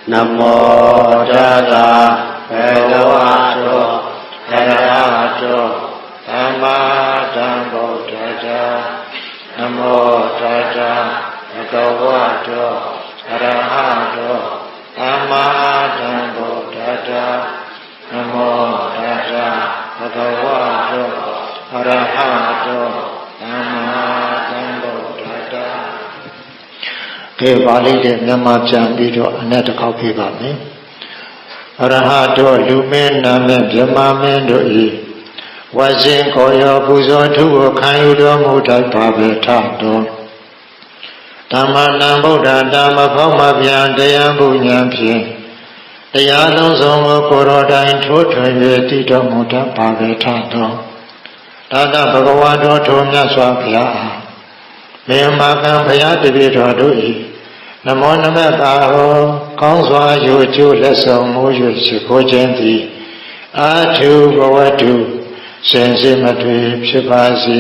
Namo Tassa Bhagavato Arahato Samma Sambuddhassa Namo Tassa Bhagavato Arahato Samma Sambuddhassa Namo Tassa Bhagavato Arahato Samma Sambuddhassa ကဲပါဠိနဲ့မြန်မာပြန်ပြီးတော့အနက်တစ်ခေါက်ပြပါမယ်အရဟတောလူမင်းနာမည်ဗြဟ္မာမင်းတို့၏ဝါရှင်ခေါ်ရောပူဇော်ထုကိုခံယူတော်မူတတ်ပါပဲထတော်ဓမ္မနံဗုဒ္ဓဓမ္မဖောက်မပြန်တရားပုညံဖြင့်တရားလုံးစုံကိုကိုယ်တော်တိုင်ထိုးထွင်း၍တည်တော်မူတတ်ပါပဲထတော်ဒါသဘဂဝါတော်ထိုမြတ်စွာဘုရားအားမေမာကံဘုရားတပည့်တော်တို့၏နမောနမတာဟောကောင်းစွာယူကျိုးလက်ဆောင်မိုး၍ရှိခိုးခြင်းသည်အာထုဘဝတုစင်စစ်မတွေဖြစ်ပါစေ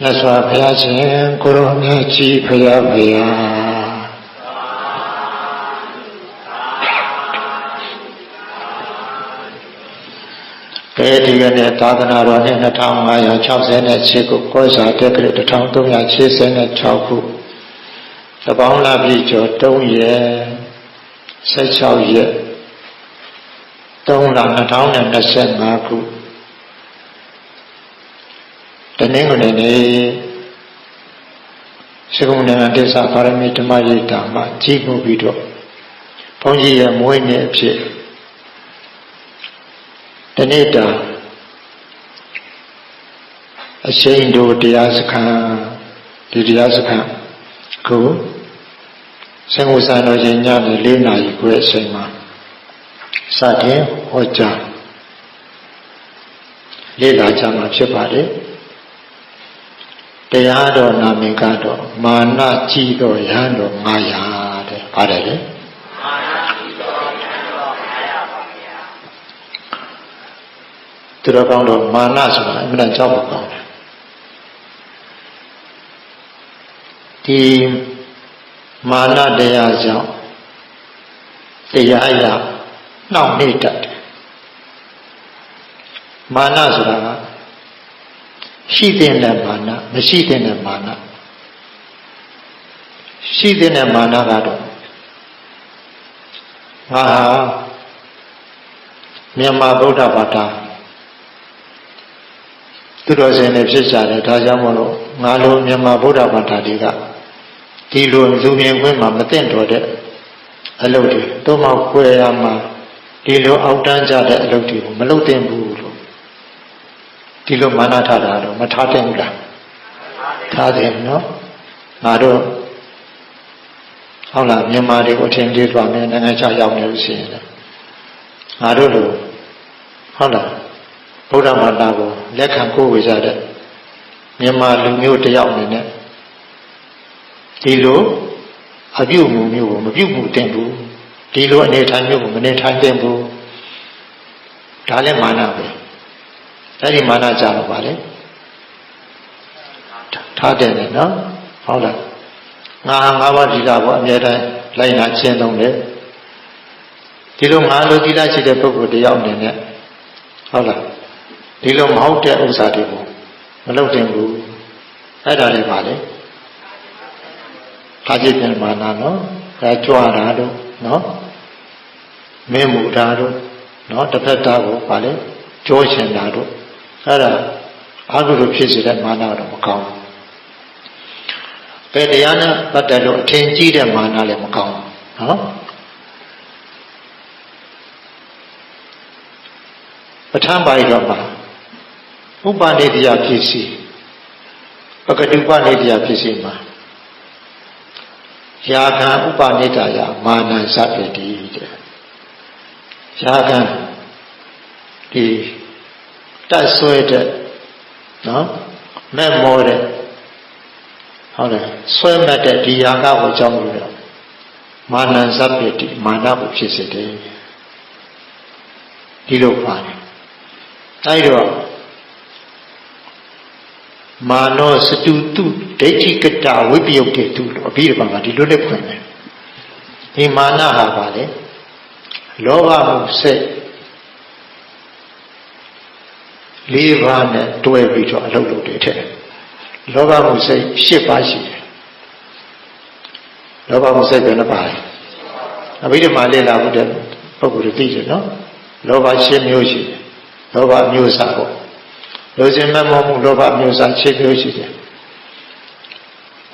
မြတ်စွာဘုရားရှင်ကိုရောမြတ်ကြီးဘုရားဘုရားကဲဒီကနေ့သာသနာတော်နှစ်2568ခုကောဇာတက္ကရာ1386ခုသပေါင်းလပြည့်ကျော်3ရက်16ရက်3လ2025ခုတနင်္ဂနွေနေ့စေကုဏ္ဏတေသပါရမီဓမ္မရိပ်တာမှာကြီးမှုပြီးတော့ဘုန်းကြီးရဲ့မွေးနေ့အဖြစ်တနေ့တာအရှိန်တို့တရားစခန်းဒီတရားစခန်းကိုစင်္ဂုစံတော်ရှင်ညနေ4 နာရီခွဲအချိန်မှာစတင်ဟောကြားလေ့လာကြမှာဖြစ်ပါတယ်တရားတော်နာမည်ကတော့မာနကြီးတော်ရဟန်းတော်900တဲ့ပါတယ်လေမာနကြီးတော်ရဟန်းတော်900ပါဗျာသူတော်ကောင်းတော်မာနဆိုတာအမှန်တန်ကြောက်ဖို့ကောင်းတယ်ဒီမာနတရားကြောင့်တရားရနှောင့်နှေးတတ်တယ်မာနဆိုတာကရှိတဲ့မာနမရှိတဲ့မာနရှိတဲ့မာနကတော့ငါဟာမြန်မာဗုဒ္ဓဘာသာသူတော်စင်တွေဖြစ်ကြတယ်ဒါကြောင့်မလို့ငါလိုမြန်မာဗုဒ္ဓဘာသာတွေကဒီလိုလူမြင်ခွင့်မှာမသိတော်တဲ့အလုပ်တွေသို့မဟုတ်ခွဲရမှာဒီလိုအောက်တန်းကြတဲ့အလုပ်တွေကိုမလုပ်သင့်ဘူးလို့ဒီလိုမာနထားတာတော့မထားသင့်ဘူးလားထားတယ်နော်ငါတို့ဟုတ်လားမြန်မာတွေကိုအထင်ကြီးသွားမယ်နိုင်ငံခြားရောက်နေလို့ရှိရင်ငါတို့လိုဟုတ်လားဗုဒ္ဓဘာသာကိုလက်ခံကိုးဝေကြတဲ့မြန်မာလူမျိုးတယောက်အနေနဲ့ဒီလိုအပြုအမူမျိုးကိုမပြုမှုတင်ဘူးဒီလိုအနေထိုင်မျိုးကိုမနေထိုင်တင်ဘူးဒါလည်းမာနပဲအဲ့ဒီမာနကြတော့ပါလေထားတယ်နော်ဟုတ်လားငါ5ပါးဒီလာကိုအမြဲတမ်းလိုက်နာကျင့်သုံးတယ်ဒီလိုငါလိုဒီလာရှိတဲ့ပုဂ္ဂိုလ်တယောက်အနေနဲ့ဟုတ်လားဒီလိုမဟုတ်တဲ့ဥစ္စာတွေကိုမလုပ်တင်ဘူးအဲ့ဒါလည်းပါလေခါကြည့်ပြန်မာနနော်ဒါကြွားတာတို့နော်မင်းမူတာတို့နော်တစ်ဖက်သားကိုပါလေကြိုးချင်တာတို့အဲ့ဒါအကုသိုလ်ဖြစ်စေတဲ့မာနတော့မကောင်းဘူးဘယ်တရားနဲ့ပတ်သက်လို့အထင်ကြီးတဲ့မာနလည်းမကောင်းဘူးနော်ပဋ္ဌာန်းပါဠိတော်မှာဥပနိဒေယဖြစ်စီပကတုပနိဒေယဖြစ်စီမှာယာခံဥပနိဒာယမာနစပတိတဲ့ယာခံဒီတက်ဆွဲတဲ့နော်မဲ့မောတဲ့ဟုတ်တယ်ဆွဲမဲ့တဲ့ဒီယာကကိုအကြောင်းလို့တော့မာနစပတိမာနကိုဖြစ်စေတယ်ဒီလိုပါတယ်အဲ့တော့မာနောစတုတုဒိဋ္ဌိကတဝိပယုတ်တေတုလို့အဘိဓမ္မာမှာဒီလိုနဲ့ဖွင့်တယ်ဒီမာနဟာပါလေ လောဘမှုစိတ်၄ပါးနဲ့တွဲပြီးတော့အလုပ်လုပ်တယ်တဲ့လောဘမှုစိတ်၈ပါးရှိတယ်လောဘမှုစိတ်ဘယ်နှပါလဲအဘိဓမ္မာလေ့လာဖို့တဲ့ပုဂ္ဂိုလ်တွေသိတယ်နော်လောဘ၈မျိုးရှိတယ်လောဘမျိုးစားပေါ့လိုချင်မဲ့မောမှုလောဘမျိုးစား၈မျိုးရှိတယ်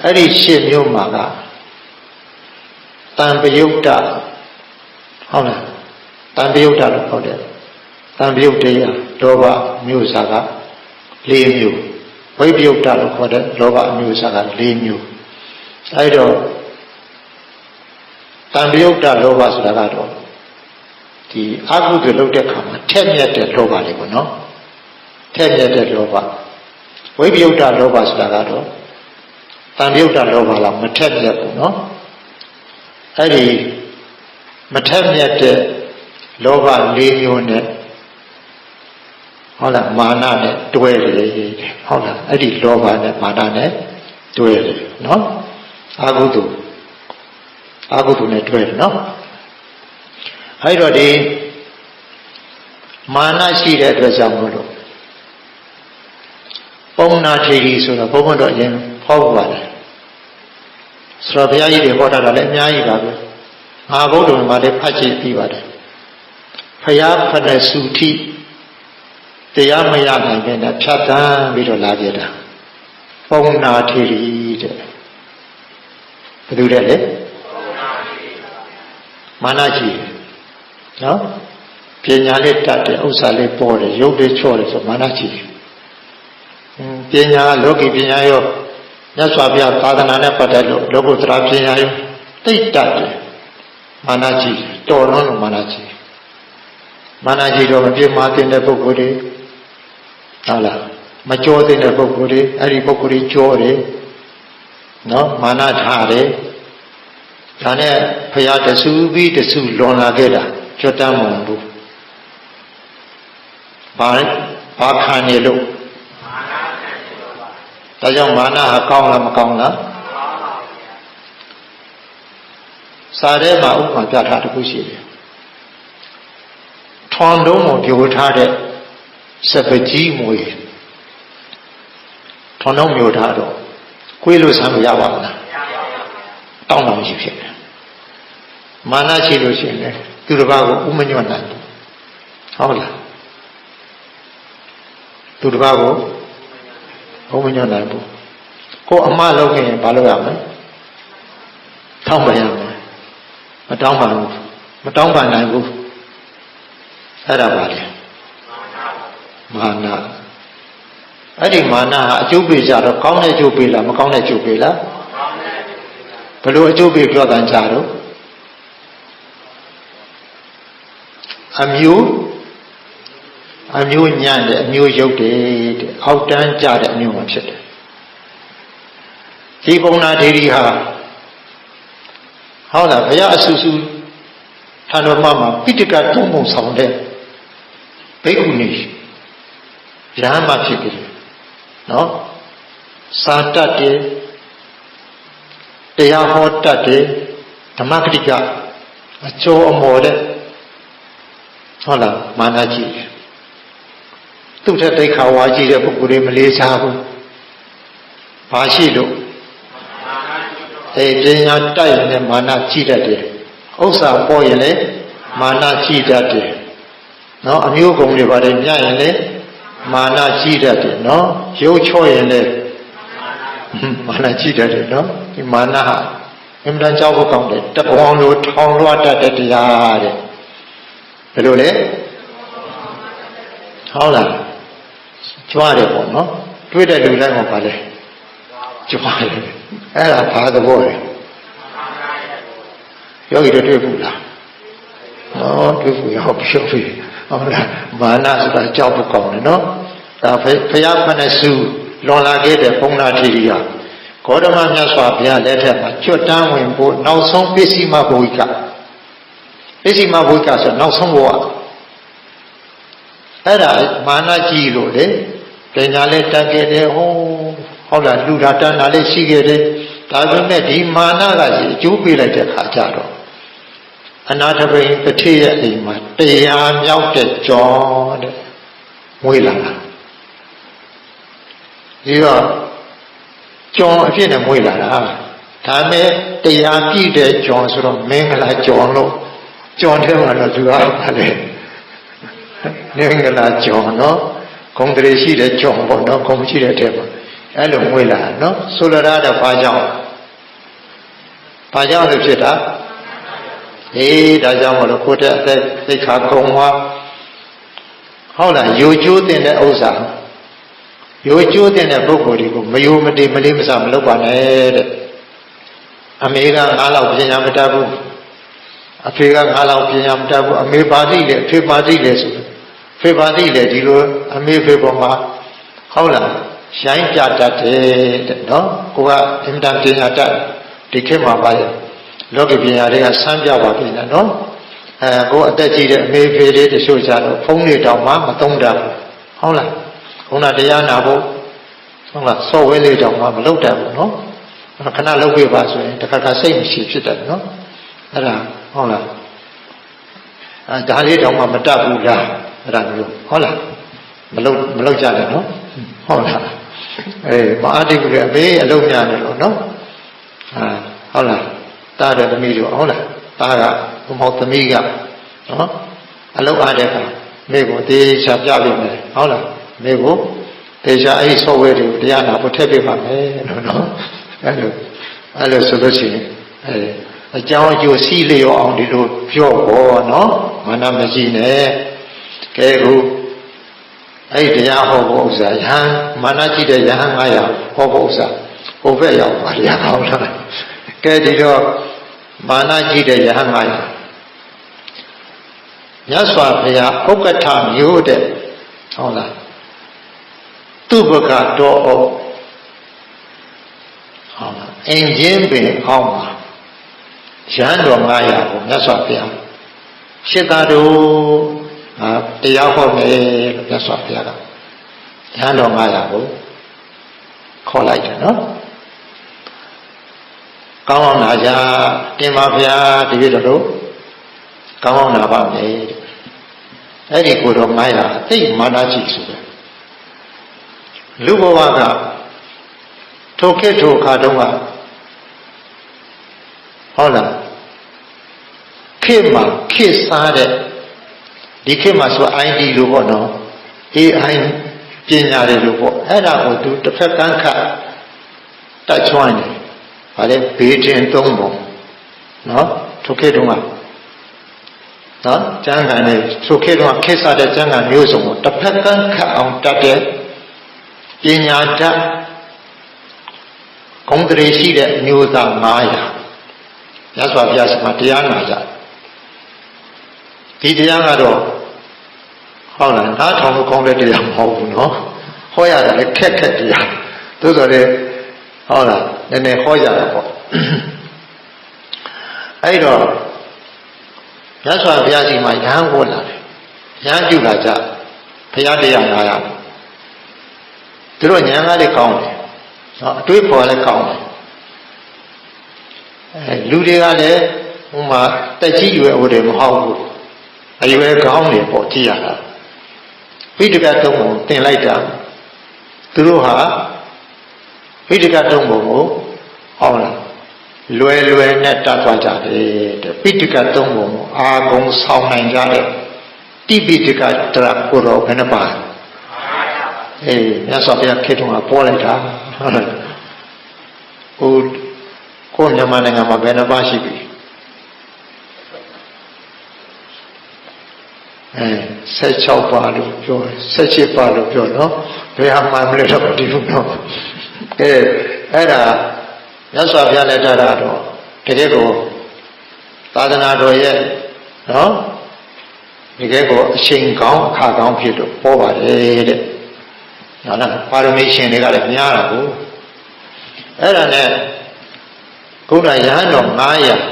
အဲ့ဒီ၈မျိုးမှာကတံပယုတ်တဟုတ်လားတံပယုတ်တလို့ခေါ်တယ်တံပယုတ်တရားလောဘမျိုးစားက၄မျိုးဝိပယုတ်တလို့ခေါ်တဲ့လောဘမျိုးစားက၄မျိုးအဲ့တော့တံပယုတ်တလောဘဆိုတာကတော့ဒီအကုသိုလ်လုပ်တဲ့ခါမှာထက်မြက်တဲ့လောဘလေးပေါ့နော်ထက်မြက်တဲ့လောဘဝိပယုတ်တလောဘဆိုတာကတော့တံပယုတ်တလောဘလားမထက်မြက်ဘူးနော်အဲ့ဒီမထက်မြက်တဲ့လောဘ၄မျိုးနဲ့ဟုတ်လားမာနနဲ့တွဲတယ်ဟုတ်လားအဲ့ဒီလောဘနဲ့မာနနဲ့တွဲတယ်နော်အကုသိုလ်နဲ့တွဲတယ်နော်အဲ့တော့ဒီမာနရှိတဲ့အတွက်ကြောင့်မို့လို့ပုံနာထေရီဆိုတော့ဘုန်းဘုန်းတော်အရင်ဟောပါတယ်ဆိုတော့ဘုရားကြီးတွေဟောတာလည်းအများကြီးပါပဲငါဘုဒ္ဓံမှာလည်းဖတ်ကြည့်ပြီးပါတယ်ဘုရားဖဏစုထိတရားမရနိုင်ပဲနဲ့ဖြတ်တန်းပြီးတော့လာကြတာပုံနာထေရီတဲ့ဘယ်သူတဲ့လဲမာနကြီးနော်ပညာလေးတတ်တယ်ဥစ္စာလေးပေါ်တယ်ရုပ်လေးချော့တယ်ဆိုမာနကြီးပညာလောကီပညာရောမြတ်စွာဘုရားသာသနာနဲ့ပတ်သက်လို့လောကုတ္တရာပညာရောသိတတ်တယ်မာနကြီးတော်လွန်းလို့မာနကြီးတော့မပြည့်မတင်တဲ့ပုဂ္ဂိုလ်တွေဟုတ်လားမကြောတဲ့ပုဂ္ဂိုလ်တွေအဲ့ဒီပုဂ္ဂိုလ်တွေကြောတယ်နော်မာနထားတယ်ဒါနဲ့ဘုရားတဆူပြီးတဆူလွန်လာခဲ့တာကျွတ်တမ်းမွန်ဘူးဘာခံရလို့ဒါကြောင့်မာနဟာကောင်းလားမကောင်းလားစာထဲမှာဥပမာပြထားတစ်ခုရှိတယ်ထွန်တုံးကိုပြိုထားတဲ့စပကြီးမွေထွန်တုံးမျိုးထားတော့ကိုယ်လို့ဆမ်းလို့ရပါမလားတောင်းတောင်းရှိဖြစ်တယ်မာနရှိလို့ရှိရင်လေသူတစ်ပါးကိုဥမညွတ်နိုင်ဘူးဟုတ်လားသူတစ်ပါးကိုဥမညွတ်နိုင်ဘူးကိုအမှားလုပ်ရင်ဘာလုပ်ရမလဲထောက်ပံ့ရမယ်မတောင်းပန်ဘူးမတောင်းပန်နိုင်ဘူးအဲ့ဒါပါလေမာနအဲ့ဒီမာနဟာအကျိုးပေးကြတော့ကောင်းတဲ့အကျိုးပေးလားမကောင်းတဲ့အကျိုးပေးလားဘယ်လိုအကျိုးပေးပြောတန်ကြတော့အမျိုးညံ့တဲ့အမျိုးရုပ်တယ်တဲ့အောက်တန်းကြတဲ့အမျိုးမှဖြစ်တယ်ဒီပုံနာဒေရီဟာဟုတ်လားဘုရားအဆူဆူထံတော်မှာပိဋကတုံးပုံဆောင်တဲ့ဘိက္ခုနီရဟန်းမဖြစ်ကြတယ်နော်စာတတ်တယ်တရားဟောတတ်တယ်ဓမ္မဂတိကအကျော်အမော်တဲ့ဟုတ်လားမာနကြီးသူ့ထက်တိတ်ခါဝါကြီးတဲ့ပုဂ္ဂိုလ်တွေမလေးစားဘူးဘာရှိလို့ပညာတိုက်ရင်မာနကြီးတတ်တယ်ဥစ္စာပေါ်ရင်လည်းမာနကြီးတတ်တယ်နော်အမျိုးကုန်တွေပါတယ်ညရင်လည်းမာနကြီးတတ်တယ်နော်ရုပ်ချော့ရင်လည်းမာနကြီးတတ်တယ်နော်ဒီမာနဟာအမှန်တန်ကြောက်ဖို့ကောင်းတယ်တပေါင်းလိုထောင်လွှတ်တတ်တဲ့တရားတဲ့ဘယ်လိုလဲဟုတ်လားကြွားတယ်ပေါ့နော်တွေ့တဲ့လူတိုင်းကပါလဲကြွားတယ်အဲ့ဒါဘာသဘောလဲယောဂီတို့တွေ့ဘူးလားတွေ့ဘူးရောက်ပြီဟုတ်လားမာနဆိုတာကြောက်ဖို့ကောင်းတယ်နော်ဒါဘုရားဖဏစုလွန်လာခဲ့တဲ့ပုံနာထေရီကဂေါတမမြတ်စွာဘုရားလက်ထက်မှာကျွတ်တန်းဝင်ဖို့နောက်ဆုံးပစ္စည်းမဘုရားဆိုနောက်ဆုံးဘဝအဲ့ဒါမာနကြီးလို့လေပညာလည်းတတ်ခဲ့တယ်ဟုတ်လားလူတာတန်းတာလည်းရှိခဲ့တယ်ဒါပေမဲ့ဒီမာနကကြီးအကျိုးပေးလိုက်တဲ့ခါကျတော့ အနာထပိန်တထေးရဲ့အိမ်မှာတရားမြောက်တဲ့ကြောတဲ့မွေးလာတာဒီတော့ကြောအဖြစ်နဲ့မွေးလာတာဒါမဲ့တရားပြည့်တဲ့ကြောဆိုတော့မင်္ဂလာကြောလို့ကြောထဲမှာတော့သူကလည်းမင်္ဂလာကြောနော်ဂုံတရေရှိတဲ့ကြောပေါ့နော်ဂုံရှိတဲ့ထဲမှာအဲ့လိုမွေးလာနော်ဆိုလိုတာတော့ဘာကြောင့်လို့ဖြစ်တာဒါကြောင့်မလို့ကိုယ်တဲ့အသက်သိက္ခာကုံသွားဟုတ်လားယိုကျိုးတဲ့ဥစ္စာယိုကျိုးတဲ့ပုဂ္ဂိုလ်တွေကိုမယိုမတည်မလေးမစားမလုပ်ပါနဲ့တဲ့အမေကငါးလောက်ပညာမတတ်ဘူးအဖေကငါးလောက်ပညာမတတ်ဘူးအမေပါသိတယ်အဖေပါသိတယ်ဆိုဖေပါသိတယ်ဒီလိုအမေဖေပေါ်မှာဟုတ်လားရှိုင်းပြတတ်တယ်တဲ့နော်ကိုကအင်တာပညာတတ်ဒီခေတ်မှာပါရဲ့လောကပညာတွေကဆန်းပြပါပြီနော်ကိုအသက်ကြီးတဲ့အမေဖေလေးတချို့ကြတော့ဖုန်းတွေတောင်မှမသုံးတတ်ဘူးဟုတ်လားခုနတရားနာဖို့ဟုတ်လားစော်ဝဲလေးတောင်မှမလုပ်တတ်ဘူးနော်ခဏလုပ်ပြပါဆိုရင်တစ်ခါခါစိတ်မရှိဖြစ်တယ်နော်အဲ့ဒါဟုတ်လားဒါလေးတောင်မှမတတ်ဘူးလားအဲ့ဒါမျိုးဟုတ်လားမလုပ်ကြတယ်နော်ဟုတ်လားမအားတိဘူးလေအမေအလုံးများတယ်လို့နော်ဟုတ်လားတားတဲ့သမီးတို့ဟုတ်လားတားကဘုမောသမီးကနော်အလုံးအားတဲ့ကမိကိုတေချာပြပြမယ်ဟုတ်လားမိကိုတေချာအဲ့ဒီဆော့ဝဲတွေကိုတရားနာဖို့ထည့်ပေးပါမယ်လို့နော်အဲ့လိုဆိုလို့ရှိရင်အကြောင်းအကျိုးစီးလျော်အောင်ဒီလိုပြောပေါ်နော်မာနမရှိနဲ့ကဲခုအဲ့ဒီတရားဟောဖို့ဥစ္စာယဟန်မာနရှိတဲ့ယဟန်900ဟောဖို့ဥစ္စာဟိုဘက်ရောက်ပါရအောင်လားကဲဒီတော့မာနရှိတဲ့ယဟန်900မြတ်စွာဘုရားဥက္ကဋ္ဌမျိုးတဲ့ဟုတ်လားသူဘကတော့ဟုတ်လားအင်ဂျင်ပင်အောင်းပါရဟန်းတော်900ကိုမြတ်စွာဘုရားရှစ်သားတို့တရားဟောမယ်လို့မြတ်စွာဘုရားကရဟန်းတော်900ကိုခေါ်လိုက်တယ်နော်ကောင်းအောင်နာကြတင်ပါဗျာတပည့်တော်ကောင်းအောင်နာပါမယ်အဲ့ဒီကိုတော်900သိမာနကြီးဆိုတယ်လူဘဝကထိုခေတ်ထိုအခါတုန်းကဟုတ်လားခေတ်မှာခေတ်စားတဲ့ဒီခေတ်မှာဆို ID လို့ပေါ့နော် AI ပညာတွေလို့ပေါ့အဲ့ဒါကိုသူတစ်ဖက်ကန်းခတ်တက်ချွမ်းတယ်ဗါလဲဘေးတင်သုံးပုံနော်ထိုခေတ်တုန်းကနော်ကျမ်းဂန်နဲ့ထိုခေတ်တုန်းကခေတ်စားတဲ့ကျမ်းဂန်မျိုးစုံကိုတစ်ဖက်ကန်းခတ်အောင်တတ်တဲ့ပညာတတ်ဂုဏ်တရေရှိတဲ့မျိုးသား900ရသော်ဘုရားရှင်ကတရားနာကြဒီတရားကတော့ဟုတ်လားနားထောင်လို့ကောင်းတဲ့တရားမဟုတ်ဘူးနော်ဟောရတယ်လည်းခက်တရားသို့တော်လည်းဟုတ်လားနည်းနည်းဟောကြတာပေါ့အဲ့တော့ရသော်ဘုရားရှင်မှာရဟန်းဟောလာတယ်ရဟန်းပြုလာကြဘုရားတရားနာရသူတို့ဉာဏ်ကားလေးကောင်းတယ်နော်အတွေးပေါ်လည်းကောင်းတယ်လူတွေကလည်းဟိုမှာတက်ကြီးရွယ်ဟိုတွေမဟုတ်ဘူးအရွယ်ကောင်းတယ်ပေါ့ကြည့်ရတာဝိတကတုံးကိုသင်လိုက်တာသူတို့ဟာဝိတကတုံးကိုဟုတ်လားလွယ်နဲ့တတ်သွားကြတယ်တဲ့ဝိတကတုံးကိုအာကုံဆောင်နိုင်ကြတဲ့တိပိတကတရကိုတော့ဘယ်နှပါမြတ်စွာဘုရားခေတ္တကပေါ်လိုက်တာကိုမြန်မာနိုင်ငံမှာဘယ်နှပါရှိပြီ16ပါလို့ပြော17ပါလို့ပြောနော်ဘယ်ဟာမှမလဲတော့ဒီလိုနော်အဲ့ဒါမြတ်စွာဘုရားလက်ထက်တော့တကယ်ကိုသာသနာတော်ရဲ့နော်တကယ်ကိုအချိန်ကောင်းအခါကောင်းဖြစ်လို့ပေါ်ပါတယ်တဲ့ဟုတ်လားပါရမီရှင်တွေကလည်းများတာကိုအဲ့ဒါနဲ့ကုဏရဟန်းတော်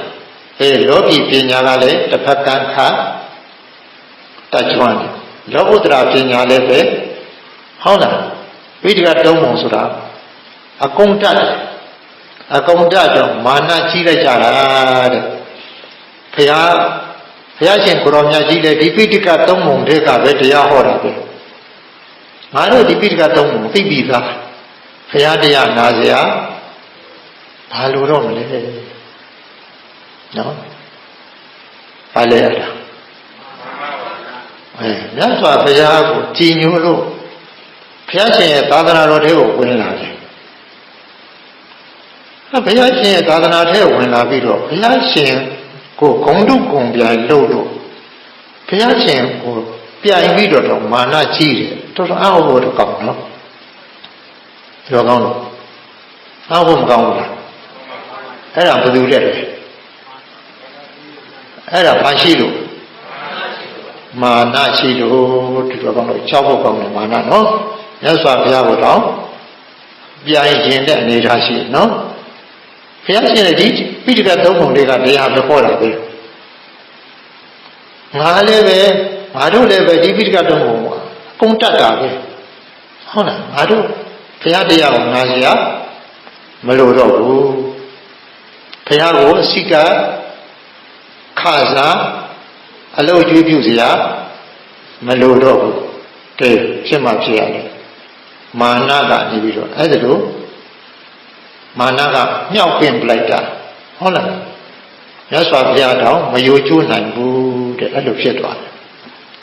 900လောကီပညာကလည်းတစ်ဖက်ကန်းခါတတ်ကျွမ်းတယ်လောကုတ္တရာပညာလည်းပဲဟုတ်လားဝိတကတုံးပုံဆိုတာအကုန်တတ်တယ်အကုန်တတ်တော့မာနကြီးလိုက်ကြတာတဲ့ ဘုရားရှင်ကိုရောမြတ်ကြီးလည်းဒီပိဋကသုံးပုံတွေကပဲတရားဟောတာပဲငါတို့ဒီပိဋကသုံးပုံသိပြီးသားဘုရားတရားနာစရာဘာလို့တော့မလဲနော်ဘာလဲအဲ့ဒါမြတ်စွာဘုရားကိုကြည်ညိုလို့ဘုရားရှင်ရဲ့သာသနာတော်ထဲကိုဝင်လာတယ်ဘုရားရှင်ရဲ့သာသနာထဲဝင်လာပြီးတော့ဘုရားရှင်ကိုဂုံတုဂုံပြိုင်လို့ဘုရားရှင်ကိုပြိုင်ပြီးတော့မာနကြီးတယ်တော်တော်အောက်ဖို့တော့ကောင်းနော်ပြောကောင်းလို့အောက်ဖို့မကောင်းဘူးလားအဲ့ဒါဘယ်သူလဲအဲ့ဒါဘာရှိလို့မာနရှိလို့ဒီတော့ကောင်းလို့၆ဖို့ကောင်းတယ်မာနနော်မြတ်စွာဘုရားကိုတော့ပြိုင်ခြင်းတဲ့အနေထားရှိနော်ဘုရားရှင်ရဲ့ဒီပိဋကသုံးပုံတွေကတရားပဲဟောတာပဲငါလည်းပဲငါတို့လည်းပဲဒီပိဋကသုံးပုံကအကုန်တတ်တာပဲဟုတ်လားငါတို့ဘုရားတရားကိုငါစရာမလိုတော့ဘူးဘုရားကိုအစိကခစားအလုပ်အကျွေးပြုစရာမလိုတော့ဘူးကဲဖြစ်မှဖြစ်ရတယ်မာနကနေပြီးတော့အဲ့ဒါလို့မာနကမြောက်ပင်ပလိုက်တာဟုတ်လားမြတ်စွာဘုရားတောင်မယိုကျိုးနိုင်ဘူးတဲ့အဲ့လိုဖြစ်သွားတယ်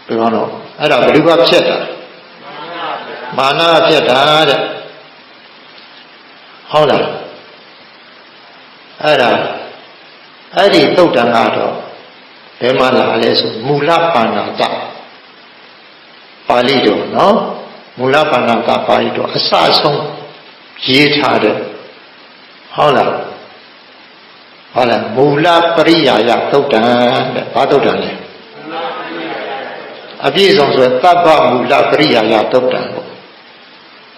ပြီးတော့အဲ့ဒါဘယ်သူကဖြစ်တာမာနကဖြစ်တာတဲ့ဟုတ်လားအဲ့ဒီသုတ်တန်ကတော့ဘယ်မှာလာလဲဆိုမူလပါဏာတပါဠိတော်နော်မူလပါဏာတပါဠိတော်အစဆုံးရေးထားတဲ့ဟုတ်လားမူလပရိယာယသုတ်တံတဲ့ဘာသုတ်တံလဲအပြည့်စုံဆိုသဗ္ဗမူလပရိယာယသုတ်တံပေါ့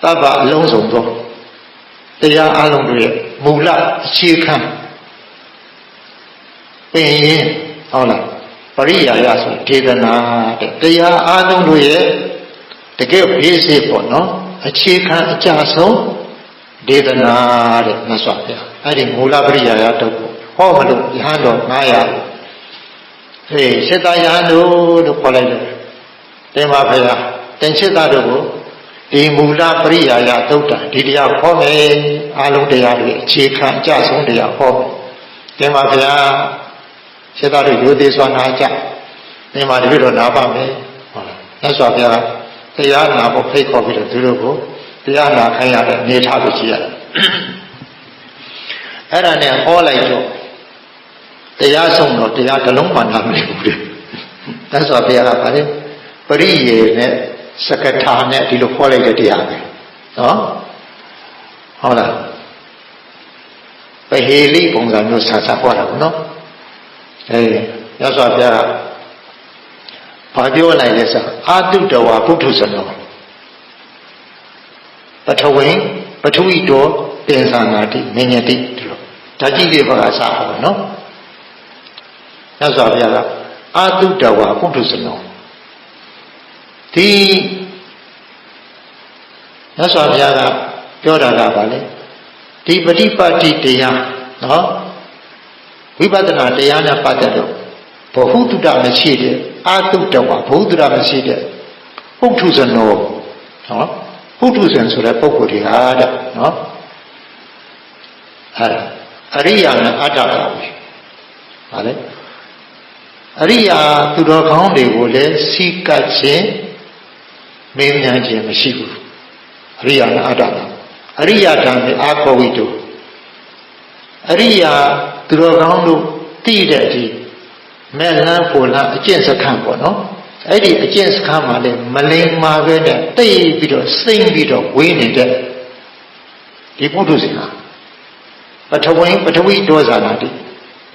သဗ္ဗအလုံးစုံသောတရားအလုံးတွေရဲ့မူလအခြေခံပင်ရင်ဟုတ်လားပရိယာယဆိုဒေသနာတဲ့တရားအလုံးတွေရဲ့တကယ် basic ပေါ့နော်အခြေခံအကျဆုံးဒေသနာတဲ့မြတ်စွာဘုရားအဲ့ဒီမူလပရိယာယတုတ်ဟောမလို့ယဟန်တော်900စေတယဟန်တို့လို့ခေါ်လိုက်တယ်တင်ပါဘုရားတင်ချစ်သားတို့ကိုဒီမူလပရိယာယတုတ်တာဒီတရားဟောမယ်အလုံးတရားတွေအခြေခံအကျဆုံးတရားဟောမယ်တင်ပါဘုရားစေတတို့ရိုသေစွာနာကြတင်ပါတပည့်တော်နာပါမယ်ဟုတ်လားမြတ်စွာဘုရားတရားနာဖို့ဖိတ်ခေါ်ပြီးတော့သူတို့ကိုတရားနာခိုင်းရတဲ့အနေထားကိုကြည့်ရတယ်အဲ့ဒါနဲ့ဟောလိုက်တော့တရားဆုံးတော့တရားတစ်လုံးမှနားမလည်ဘူးလေသစ္စာဘုရားကဗါလေပရိယေနဲ့စကထာနဲ့ဒီလိုဟောလိုက်တဲ့တရားပဲနော်ဟုတ်လားပဟေလိပုံစံမျိုးဆာဆာဟောတာဘူးနော်သစ္စာဘုရားဘာပြောလိုက်လဲဆိုအာတုတဝါပုထုဇနောပထဝီပထဝီတော်ပင်စာနာတိမညတိဒီလိုဓာကြီးလေးဘာသာစာဟောနော်မြတ်စွာဘုရားကအာတုတဝါပုထုဇနောဒီမြတ်စွာဘုရားကပြောတာကဗာလေဒီပฏิပတ်တိတရားနော်ဝိပဿနာတရားနဲ့ပတ်သက်လို့ဘဟုတုတမရှိတဲ့အာတုတဝါဘဟုတုတမရှိတဲ့ပုထုဇနောနော်ပုထုဇဉ်ဆိုတဲ့ပုဂ္ဂိုလ်တွေဟာတဲ့နော်အဲ့ဒါအရိယာနဲ့အတ္တပါပဲဗါလေအရိယာသူတော်ကောင်းတွေကိုလည်းစီကပ်ခြင်းမင်းများခြင်းမရှိဘူးအရိယာနဲ့အတ္တပါအရိယာဓမ္မေအာခောဝိတုအရိယာသူတော်ကောင်းတို့သိတဲ့အထိမဲ့လန်းပေါ်လန်းအကျင့်စခန်းပေါ့နော်အဲ့ဒီအကျင့်စခန်းမှာလည်းမလိမ္မာပဲနဲ့တိတ်ပြီးတော့စိမ့်ပြီးတော့ဝေးနေတဲ့ဒီပုထုဇဉ်ဟာပထဝီဒေါဇာနာတိ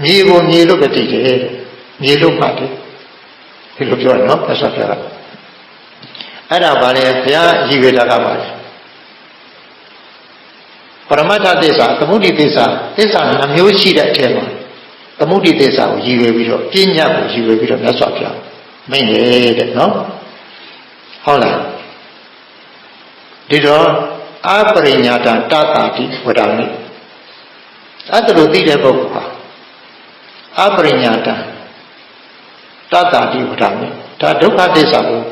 မြေကိုမြေလို့ပဲသိတယ်မြေလို့မှတ်တယ်ဒီလိုပြောရနော်ဆက်ဆက်ပြတာအဲ့ဒါပါလေဘုရားရည်ရွယ်တာကပါလေပရမတ္ထသစ္စာသမုဒိသစ္စာနှမျိုးရှိတဲ့အထက်မှာသမုဒိသစ္စာကိုရည်ရွယ်ပြီးတော့ပညာကိုရည်ရွယ်ပြီးတော့မြတ်စွာဘုရားမိန့်တယ်တဲ့နော်ဟုတ်လားဒီတော့အပရိညာတတတာတိဝဒမိအဲ့ဒါလိုသိတဲ့ပုဂ္ဂိုလ်ဟာအပရိညာတ တတ္တိဝဒမေဒါဒုက္ခသစ္စာကို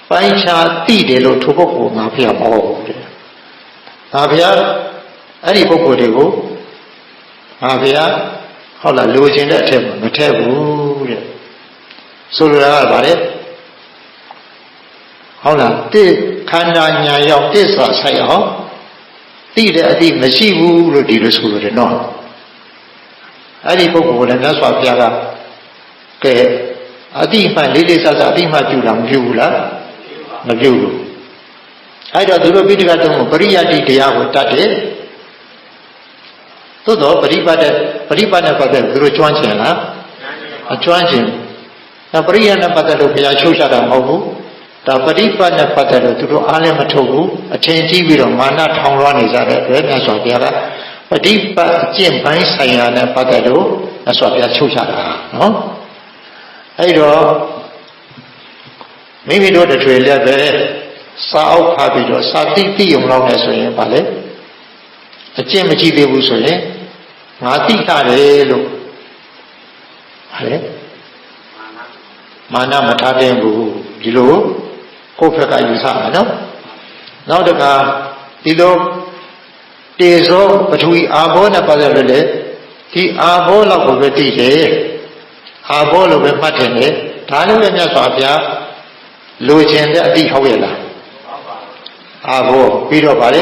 ပိုင်းခြားသိတယ်လို့ထိုပုဂ္ဂိုလ်ငါဖျားမဟုတ်ဘူးတဲ့ငါဖျားအဲ့ဒီပုဂ္ဂိုလ်တွေကိုငါဖျားဟုတ်လားလိုချင်တဲ့အထက်မှာမထည့်ဘူးတဲ့ဆိုလိုတာကဗါတဲ့ဟုတ်လားတိခန္ဓာညာရောက်သစ္စာဆိုင်အောင်သိတဲ့အသိမရှိဘူးလို့ဒီလိုဆိုလို့တယ်နော်အဲ့ဒီပုဂ္ဂိုလ်ကလည်းမြတ်စွာဘုရားကကဲအတိမှလေးလေးစားစားအတိမှပြုလားမပြုဘူးလားမပြုဘူးအဲ့တော့သူတို့ပိဋကတုံးကိုပရိယတ္တိတရားကိုတတ်တယ်သို့တော့ပရိပတ်နဲ့ပတ်သက်သူတို့ကျွမ်းကျင်လားအကျွမ်းကျင်ဒါပရိယနဲ့ပတ်သက်လို့ဘုရားချိုးချတာမဟုတ်ဘူးဒါပရိပတ်နဲ့ပတ်သက်လို့သူတို့အားလည်းမထုတ်ဘူးအထင်ကြီးပြီးတော့မာနထောင်လွှားနေကြတဲ့အတွက်မြတ်စွာဘုရားကပရိပတ်အကျင့်ပိုင်းဆိုင်ရာနဲ့ပတ်သက်လို့မြတ်စွာဘုရားချိုးချတာနော်အဲ့တော့မိမိတို့တွေလည်းပဲစာအုပ်ဖတ်ပြီးတော့စာသိုံလောက်နဲ့ဆိုရင်ဗာလေအကျင့်မကြည့်သေးဘူးဆိုရင်ငါသိတာလေလို့ဗာလေမာနမထားတဲ့ဘူးဒီလိုကိုယ့်ဘက်ကယူဆမှာနော်နောက်တခါဒီလိုတေဇောပထဝီအာဘောနဲ့ပတ်သက်လို့လေဒီအာဘောလောက်ကိုပဲသိတယ်အာဘောလို့ပဲမှတ်တယ်လေဒါလည်းပဲမြတ်စွာဘုရားလိုချင်တဲ့အတိဟုတ်ရဲ့လားအာဘောပြီးတော့ဗါလေ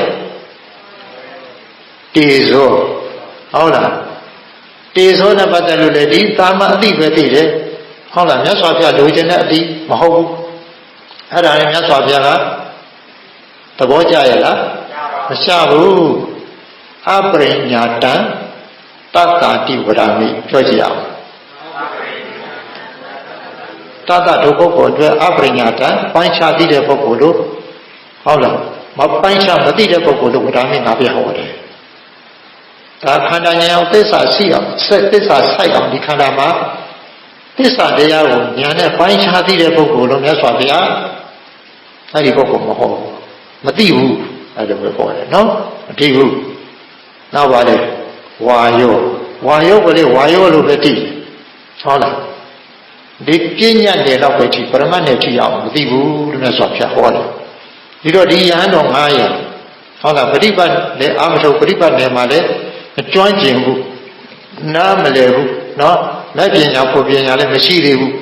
တေဇောဟုတ်လားတေဇောနဲ့ပတ်သက်လို့လေဒီသာမအတိပဲသိတယ်ဟုတ်လားမြတ်စွာဘုရားလိုချင်တဲ့အတိမဟုတ်ဘူးအဲ့ဒါလည်းမြတ်စွာဘုရားကသဘောကျရဲ့လားမချဘူးအပရိညာတံတတ္တိဝရမိပြောကြည့်အောင်တတ္တဒုပုဂ္ဂိုလ်အတွက်အပရိညာတံပိုင်းခြားသိတဲ့ပုဂ္ဂိုလ်လို့ဟုတ်လားမပိုင်းခြားမသိတဲ့ပုဂ္ဂိုလ်လို့ဝရမိငါပြဟောတယ်ဒါခန္ဓာဉာဏ်အောင်သစ္စာရှိအောင်သစ္စာဆိုင်အောင်ဒီခန္ဓာမှာသစ္စာတရားကိုဉာဏ်နဲ့ပိုင်းခြားသိတဲ့ပုဂ္ဂိုလ်လို့မြတ်စွာဘုရားအဲ့ဒီပုဂ္ဂိုလ်မဟုတ်ဘူးမသိဘူးအဲ့လိုပဲပြောတယ်နော်မသိဘူးနောက်ပါလေဝါယောကလေးဝါယောလို့ပဲသိဟုတ်လားဒီပညာနယ်တော့ပဲသိပရမတ်နယ်သိအောင်မသိဘူးလို့မြတ်စွာဘုရားဟောတယ်ဒီတော့ဒီယဟန်တော်900ဟုတ်လားပฏิပတ်လည်းအာမထုတ်ပฏิပတ်နယ်မှာလည်းအကျွမ်းကျင်ဘူးနားမလည်ဘူးနော်လက်ပညာဖို့ပညာလည်းမရှိသေးဘူး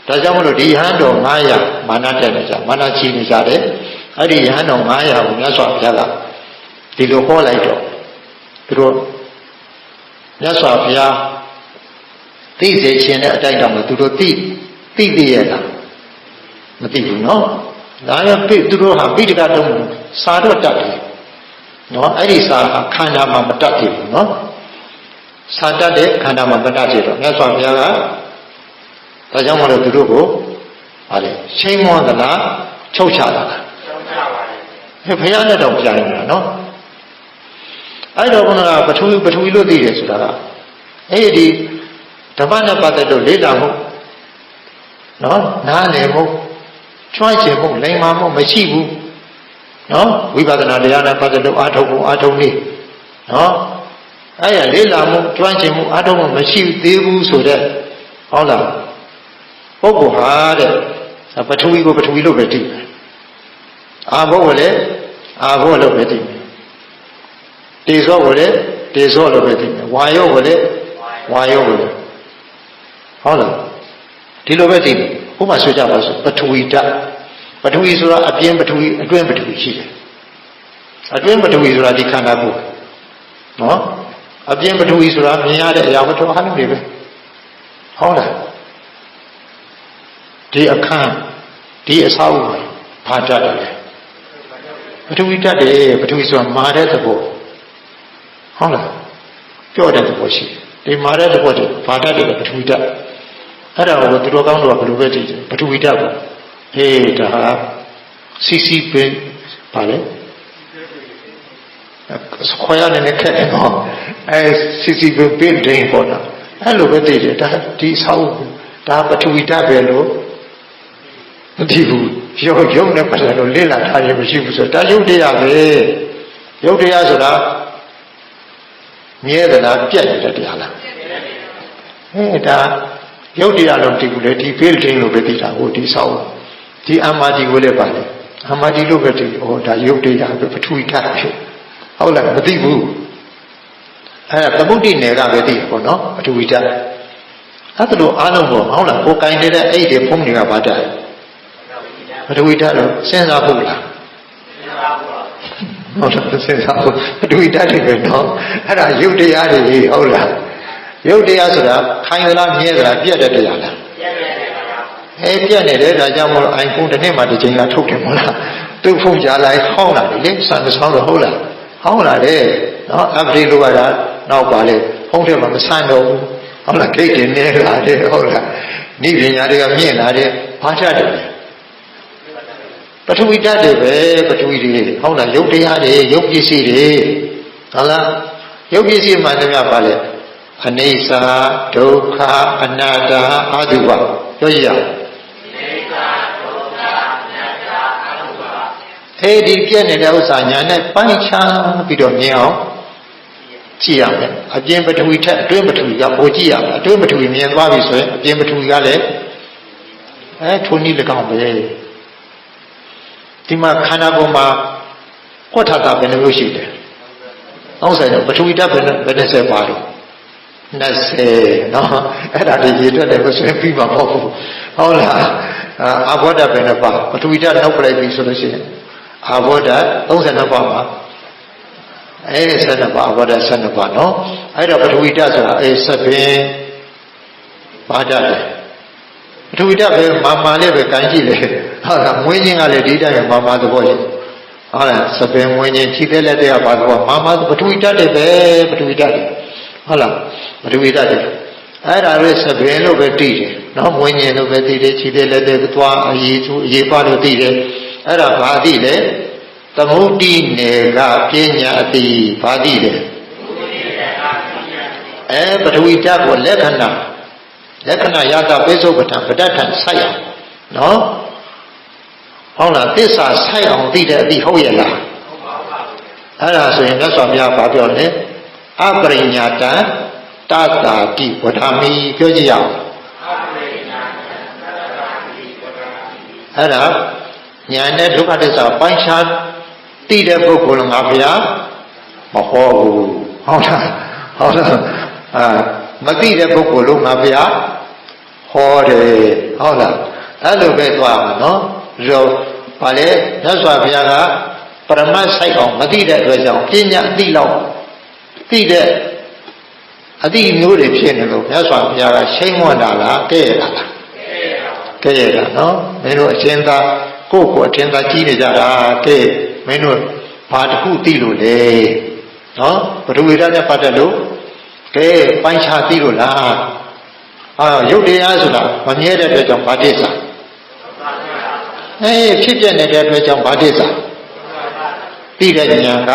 ဒါကြောင့်မလို့ဒီယဟန်တော်900မာနတက်နေကြမာနချီနေကြတယ်အဲ့ဒီယဟန်တော်900ကိုမြတ်စွာဘုရားကဒီလိုဟောလိုက်တော့သူတို့မြတ်စွာဘုရားသိစေခြင်းတဲ့အတိုင်းတောင်မှသူတို့သိရလားမသိဘူးနော်ဒါရသူတို့ဟာပိဋကတုံးစာတော့တတ်တယ်နော်အဲ့ဒီစာဟာခန္ဓာမှာမတတ်သေးဘူးနော်စာတတ်တဲ့ခန္ဓာမှာမတတ်သေးတော့မြတ်စွာဘုရားကဒါကြောင့်မလို့သူတို့ကိုဟာလေချိန်မောသလားချုပ်ချတာလားချုပ်ချပါတယ်ဘုရားနဲ့တော့ပြန်နေတာနော်အဲ့တော့ဘုရားပထဝီလို့သိတယ်ဆိုတာကအဲ့ဒီဓမ္မနဲ့ပတ်သက်လို့လေ့လာမှုနော်နားလည်မှုကျွမ်းကျင်မှုလိမ္မာမှုမရှိဘူးနော်ဝိပဿနာတရားနဲ့ပတ်သက်လို့အာထုံနေနော်အဲ့ရလေ့လာမှုကျွမ်းကျင်မှုအာထုံမှုမရှိသေးဘူးဆိုတဲ့ဟုတ်လားပုဂ္ဂိုလ်ဟာတဲ့ပထဝီကိုပထဝီလို့ပဲသိတယ်အာဘောကိုလည်းအာဘောလို့ပဲသိတယ်တေဇောကိုလည်းတေဇောလို့ပဲသိတယ်ဝါယောကိုလည်းဝါယောကိုလည်းဟုတ်လားဒီလိုပဲသိတယ်ဥပမာဆိုကြပါစို့ပထဝီဓာတ်ပထဝီဆိုတာအပြင်ပထဝီအတွင်းပထဝီရှိတယ်အတွင်းပထဝီဆိုတာဒီခန္ဓာကိုယ်နော်အပြင်ပထဝီဆိုတာမြင်ရတဲ့အရာဝတ္ထုအားလုံးတွေပဲဟုတ်လားဒီအခန်းဒီအဆောက်အဦဘာဓာတ်လဲပထဝီဓာတ်တယ်ပထဝီဆိုတာမာတဲ့သဘောဟုတ်လားပြောတဲ့သဘောရှိတယ်ဒီမာတဲ့သဘောတွေဘာဓာတ်တွေပထဝီဓာတ်အဲ့ဒါကိုသူတော်ကောင်းတို့ကဘယ်လိုပဲကြည့်တယ်ပထဝီဓာတ်ကိုဟေးဒါဟာစီစီပင်ပါလေခွာရနေတဲ့ခက်တယ်နော်အဲစီစီပင်ပင်ဒိန်ပေါ်တာအဲ့လိုပဲသိတယ်ဒါဒီဆောက်ဒါပထဝီဓာတ်ပဲလို့မသိဘူးရုပ်နဲ့ပတ်သက်လို့လေ့လာထားရမရှိဘူးဆိုတော့ဒါရုပ်တရားပဲရုပ်တရားဆိုတာမြဲသလားပြတ်နေတဲ့တရားလားဒါ ရုပ်တရားလုံးဒီကူလေဒီ building လို့ပဲသိတာဟိုဒီဆောက်ဒီအမ္မာဒီကိုလည်းပါလေအမ္မာဒီလို့ပဲသိဟောဒါရုပ်တရားပဲပထဝီဓာတ်ဖြစ်ဟုတ်လားမသိဘူးအဲ့ဒါသမုဒ္ဒိနယ်ကပဲသိပေါ့နော်ပထဝီဓာတ်အဲ့ဒါလို့အားလုံးပေါ့ဟုတ်လားကိုယ်ကင်နေတဲ့အဲ့ဒီဖုံးတွေကဘာဓာတ်ပထဝီဓာတ်လို့စဉ်းစားဖို့လားဟုတ်လားစဉ်းစားဖို့ပထဝီဓာတ်တွေပဲနော်အဲ့ဒါရုပ်တရားတွေဟုတ်လားရုပ်တရားဆိုတာခိုင်သလားမြဲသလားပြတ်တဲ့တရားလားပြတ်နေတယ်ဒါကြောင့်မို့ iPhone တစ်နှစ်မှတစ်ချိန်ကထုတ်တယ်မဟုတ်လားသူ့ဖုန်းကြားလိုက်ဟောင်းလာတယ်လေစံမဆောင်တော့ဟုတ်လားဟောင်းလာတယ်နော် update လုပ်ရတာနောက်ပါလေဖုန်းထဲမှာမဆန်တော့ဘူးဟုတ်လားဂိတ်တင်နေလာတယ်ဟုတ်လားနိပညာတွေကမြင့်လာတယ်ဘာချတယ်ပထဝီဓာတ်တွေပဲပထဝီတွေဟုတ်လားရုပ်တရားတွေရုပ်ပစ္စည်းတွေဟုတ်လားရုပ်ပစ္စည်းမှန်တယ်များပါလေအနိစ္စဒုက္ခအနတ္တအတုပပြောကြည့်ရအောင်အဲ့ဒီပြည့်နေတဲ့ဥစ္စာညာနဲ့ပိုင်းခြားပြီးတော့မြင်အောင်ကြည့်ရမယ်အပြင်ပထဝီထက်အတွင်းပထဝီကပိုကြည့်ရမယ်အတွင်းပထဝီမြင်သွားပြီဆိုရင်အပြင်ပထဝီကလည်းထိုနည်း၎င်းပဲဒီမှာခန္ဓာကိုယ်မှာကွက်ထတာဘယ်နှမျိုးရှိတယ်30တော့ပထဝီဓာတ်ဘယ်နဲ့ဆက်ပါတော့20နော်အဲ့ဒါဒီရေထွက်တယ်ကိုဆွဲပြီးမှာမဟုတ်ဘူးဟုတ်လားအာဘောဓာတ်ဘယ်နဲ့ပါပထဝီဓာတ်နောက်ပလိုက်ပြီဆိုလို့ရှိရင်အာဘောဓာတ်32ပါးပါ12ပါးအာဘောဓာတ်12ပါးနော်အဲ့တော့ပထဝီဓာတ်ဆိုတာစပင်ဘာဓာတ်လဲပထဝီဓာတ်ပဲမာလေးပဲကန်ကြည့်လေဟုတ်လားမွေးခြင်းကလည်းဒီတိုင်းမာသဘောရှိဟုတ်လားစပင်မွေးခြင်းခြေသက်လက်တွေကဘာသဘောမာပထဝီဓာတ်တွေပဲပထဝီဓာတ်တွေဟုတ်လားပထဝီဓာတ်တွေအဲ့ဒါလေးစပင်လို့ပဲသိတယ်နော်မွေးခြင်းလို့ပဲသိတယ်ခြေသက်လက်တွေသွားအရေးပါလို့သိတယ်အဲ့ဒါဘာသိလဲသမုဒ္ဒိနယ်ကပညာအတိဘာသိတယ်ပထဝီဓာတ်ကိုလက္ခဏာယတာပိစုပ္ပတံပဋ္ဌာန်ဆိုင်အောင်နော်ဟုတ်လားသစ္စာဆိုင်အောင်သိတဲ့အတိဟုတ်ရဲ့လားအဲ့ဒါဆိုရင်မြတ်စွာဘုရားဘာပြောလဲအပရိညာတံတတာတိဝဓာမိပြောကြည့်ရအောင်အဲ့ဒါညာနဲ့ဒုက္ခသစ္စာပိုင်းခြားသိတဲ့ပုဂ္ဂိုလ်ငါဘုရားမဟောဘူးဟုတ်လားမသိတဲ့ပုဂ္ဂိုလ်လို့ငါဘုရားဟောတယ်ဟုတ်လားအဲ့လိုပဲသွားမှာနော်ရောဘာလဲမြတ်စွာဘုရားကပရမတ်ဆိုင်အောင်မသိတဲ့အတွက်ကြောင့်ပညာအသိလောက်သိတဲ့အသိမျိုးတွေဖြစ်နေလို့မြတ်စွာဘုရားကရှိန်မွန်တာလားကဲရတာလားကဲရတာနော်မင်းတို့အချင်းသားကိုယ့်ကိုအချင်းသားကြီးနေကြတာကဲမင်းတို့ဘာတစ်ခုသိလို့လဲနော်ဘဒုဝိဒနဲ့ပတ်သက်လို့ကဲပိုင်းခြားသိလို့လားရုပ်တရားဆိုတာမမြဲတဲ့အတွက်ကြောင့်ဘာတိစ္ဆာဖြစ်ပြနေတဲ့အတွက်ကြောင့်ဘာတိစ္ဆာသိတဲ့ဉာဏ်က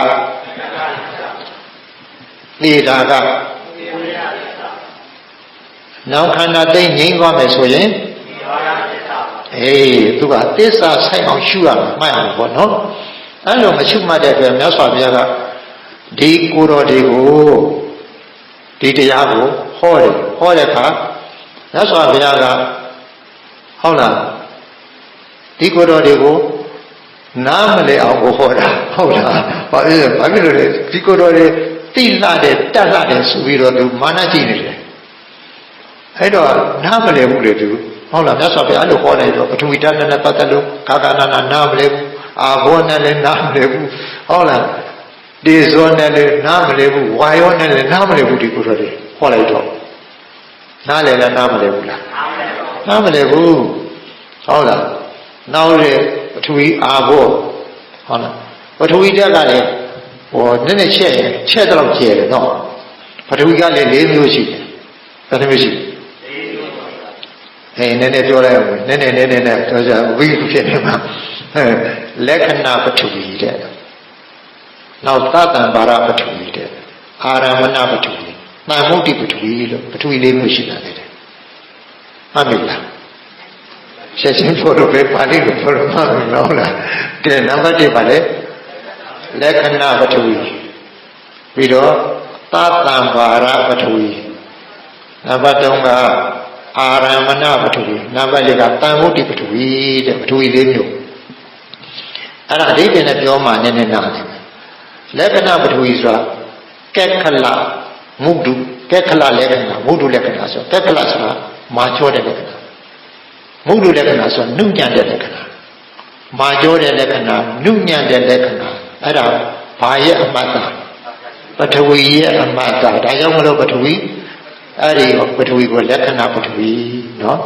သိတာကနောက်ခန္ဓာသိငြိမ်းသွားမယ်ဆိုရင်သူကသစ္စာဆိုင်အောင်ရှုရမှာမှတ်အောင်ပေါ့နော်အဲ့လိုမရှုမှတ်တဲ့အတွက်မြတ်စွာဘုရားကဒီကိုယ်တော်တွေကိုဒီတရားကိုဟောတဲ့အခါမြတ်စွာဘုရားကဟုတ်လားဒီကိုယ်တော်တွေကိုနားမလဲအောင်ဟောတာဟုတ်လားဘာဖြစ်လို့လဲဒီကိုယ်တော်တွေတိလာတယ်တတ်လာတယ်ဆိုပြီးတော့သူမာနကြည့်နေတယ်အဲ့တော့နားမလဲဘူးလေသူဟုတ်လားမြတ်စွာဘုရားအဲ့လိုဟောလိုက်တော့ပထဝီဓာတ်နဲ့ပတ်သက်လို့ကာကနာနားမလဲဘူးအာဘောနဲ့လည်းနားမလဲဘူးဟုတ်လားဒီဇောနဲ့လည်းနားမလဲဘူးဝါယောနဲ့လည်းနားမလဲဘူးဒီကိုယ်တော်တွေဟောလိုက်တော့နားလည်းနားမလဲဘူးလားနားမလဲဘူးဟုတ်လားနောက်လေပထဝီအာဘောဟုတ်လားပထဝီဓာတ်ကလည်းနည်းနည်းချက်တော့ကျဲတယ်နော်ပထဝီကလည်း၄မျိုးရှိတယ်ဘယ်နှမျိုးရှိနည်းနည်းပြောလိုက်အောင်နည်းနည်းပြောကြဝိသုဖြစ်နေမှာလက္ခဏာပထဝီတဲ့နောက်သတ္တံပါရပထဝီတဲ့အာရမဏပထဝီတန်မုတ်တိပထဝီလို့ပထဝီ၄မျိုးရှိတာလေမှတ်မိလားချက်ချင်းပြောတော့ပဲပါဠိလိုပြောတော့မှတ်မိလားဟုတ်လားကဲနံပါတ်1ပါလေလက္ခဏာပထဝီပြီးတော့သတ္တံပါရပထဝီနံပါတ်3က အာရမဏပထဝီနံပါတ်၄ကတန်မုဒ္ဒိပထဝီတဲ့ပထဝီ၄မျိုးအဲ့ဒါအဓိပ္ပာယ်နဲ့ပြောမှနည်းနည်းနားတယ်လက္ခဏာပထဝီဆိုတာကက်ခလမုဒ္ဒုကက်ခလလက္ခဏာမုဒ္ဒုလက္ခဏာဆိုကက်ခလဆိုတာမာချောတဲ့လက္ခဏာမုဒ္ဒုလက္ခဏာဆိုနုညံ့တဲ့လက္ခဏာမာချောတဲ့လက္ခဏာနုညံ့တဲ့လက္ခဏာအဲ့ဒါဘာရဲ့အမတ္တပထဝီရဲ့အမတ္တဒါကြောင့်မလို့ပထဝီအဲ့ဒီပထဝီကိုလက္ခဏာပထဝီနော်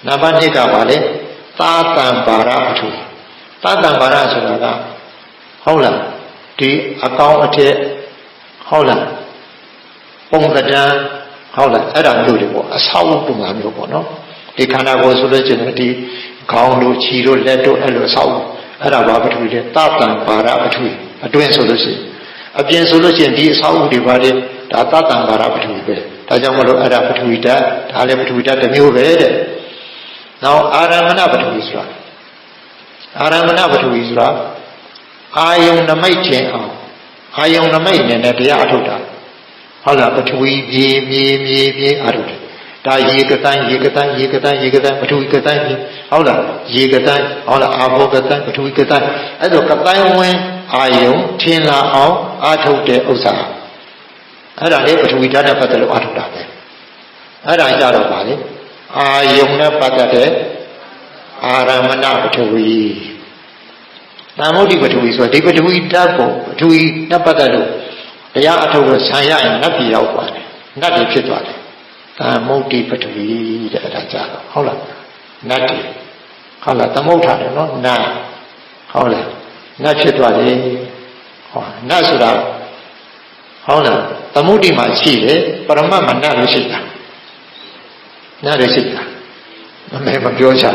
နံပါတ်1ကပါလေသာတံပါရပထဝီသာတံပါရဆိုတာကဟုတ်လားဒီအကောင်အထက်ဟုတ်လားပုံကတန်းဟုတ်လားအဲ့ဒါမျိုးတွေပေါ့အဆောက်အဦပုံစံမျိုးပေါ့နော်ဒီခန္ဓာကိုယ်ဆိုလို့ရှိရင်ဒီခေါင်းတို့ခြေတို့လက်တို့အဲ့လိုအဆောက်အဲ့ဒါဘာပထဝီလဲသာတံပါရပထဝီအတွင်းဆိုလို့ရှိရင်အပြင်ဆိုလို့ရှိရင်ဒီအဆောက်အဦတွေပါလေဒါသာတံပါရပထဝီပဲဒါကြောင့်မလို့အဲ့ဒါပထဝီဓာတ်ဒါလည်းပထဝီဓာတ်တစ်မျိုးပဲတဲ့နောက်အာရမဏပထဝီဆိုတာအာရမဏပထဝီဆိုတာအာယုန်နမိတ်ခြင်းအောင်အာယုန်နမိတ်နဲ့တရားအထုတ်တာဟုတ်လားပထဝီမြေအထုတ်တယ်ဒါရေကတန်းပထဝီကတန်းဟုတ်လားရေကတန်းဟုတ်လားအာဘောကတန်းပထဝီကတန်းအဲ့ဒါကတန်းဝင်အာယုန်ထင်လာအောင်အထုတ်တဲ့ဥစ္စာအဲ့ဒါလေးပထဝီဓာတ်နဲ့ပတ်သက်လို့အထုတ်တာပဲအဲ့ဒါကြတော့ပါလေအာယုန်နဲ့ပတ်သက်တဲ့အာရမဏပထဝီတမ္မုဒ္ဒိပထဝီဆိုဒီပထဝီဓာတ်ကိုပထဝီနဲ့ပတ်သက်လို့တရားအထုတ်လို့ဆံရရင်နတ်ပြည်ရောက်သွားတယ်နတ်ပြည်ဖြစ်သွားတယ်တမ္မုဒ္ဒိပထဝီတဲ့အဲ့ဒါကြတော့ဟုတ်လားနတ်ပြည်ဟုတ်လားသမုဋ္ဌာတယ်နော်နတ်ဟုတ်လားနတ်ဖြစ်သွားတယ်ဟောနတ်ဆိုတာဟုတ်လားသမုဒ္ဒိမှာရှိတယ်ပရမတ်မှာနတ်လို့ရှိတာနတ်လို့ရှိတာမပြောချင်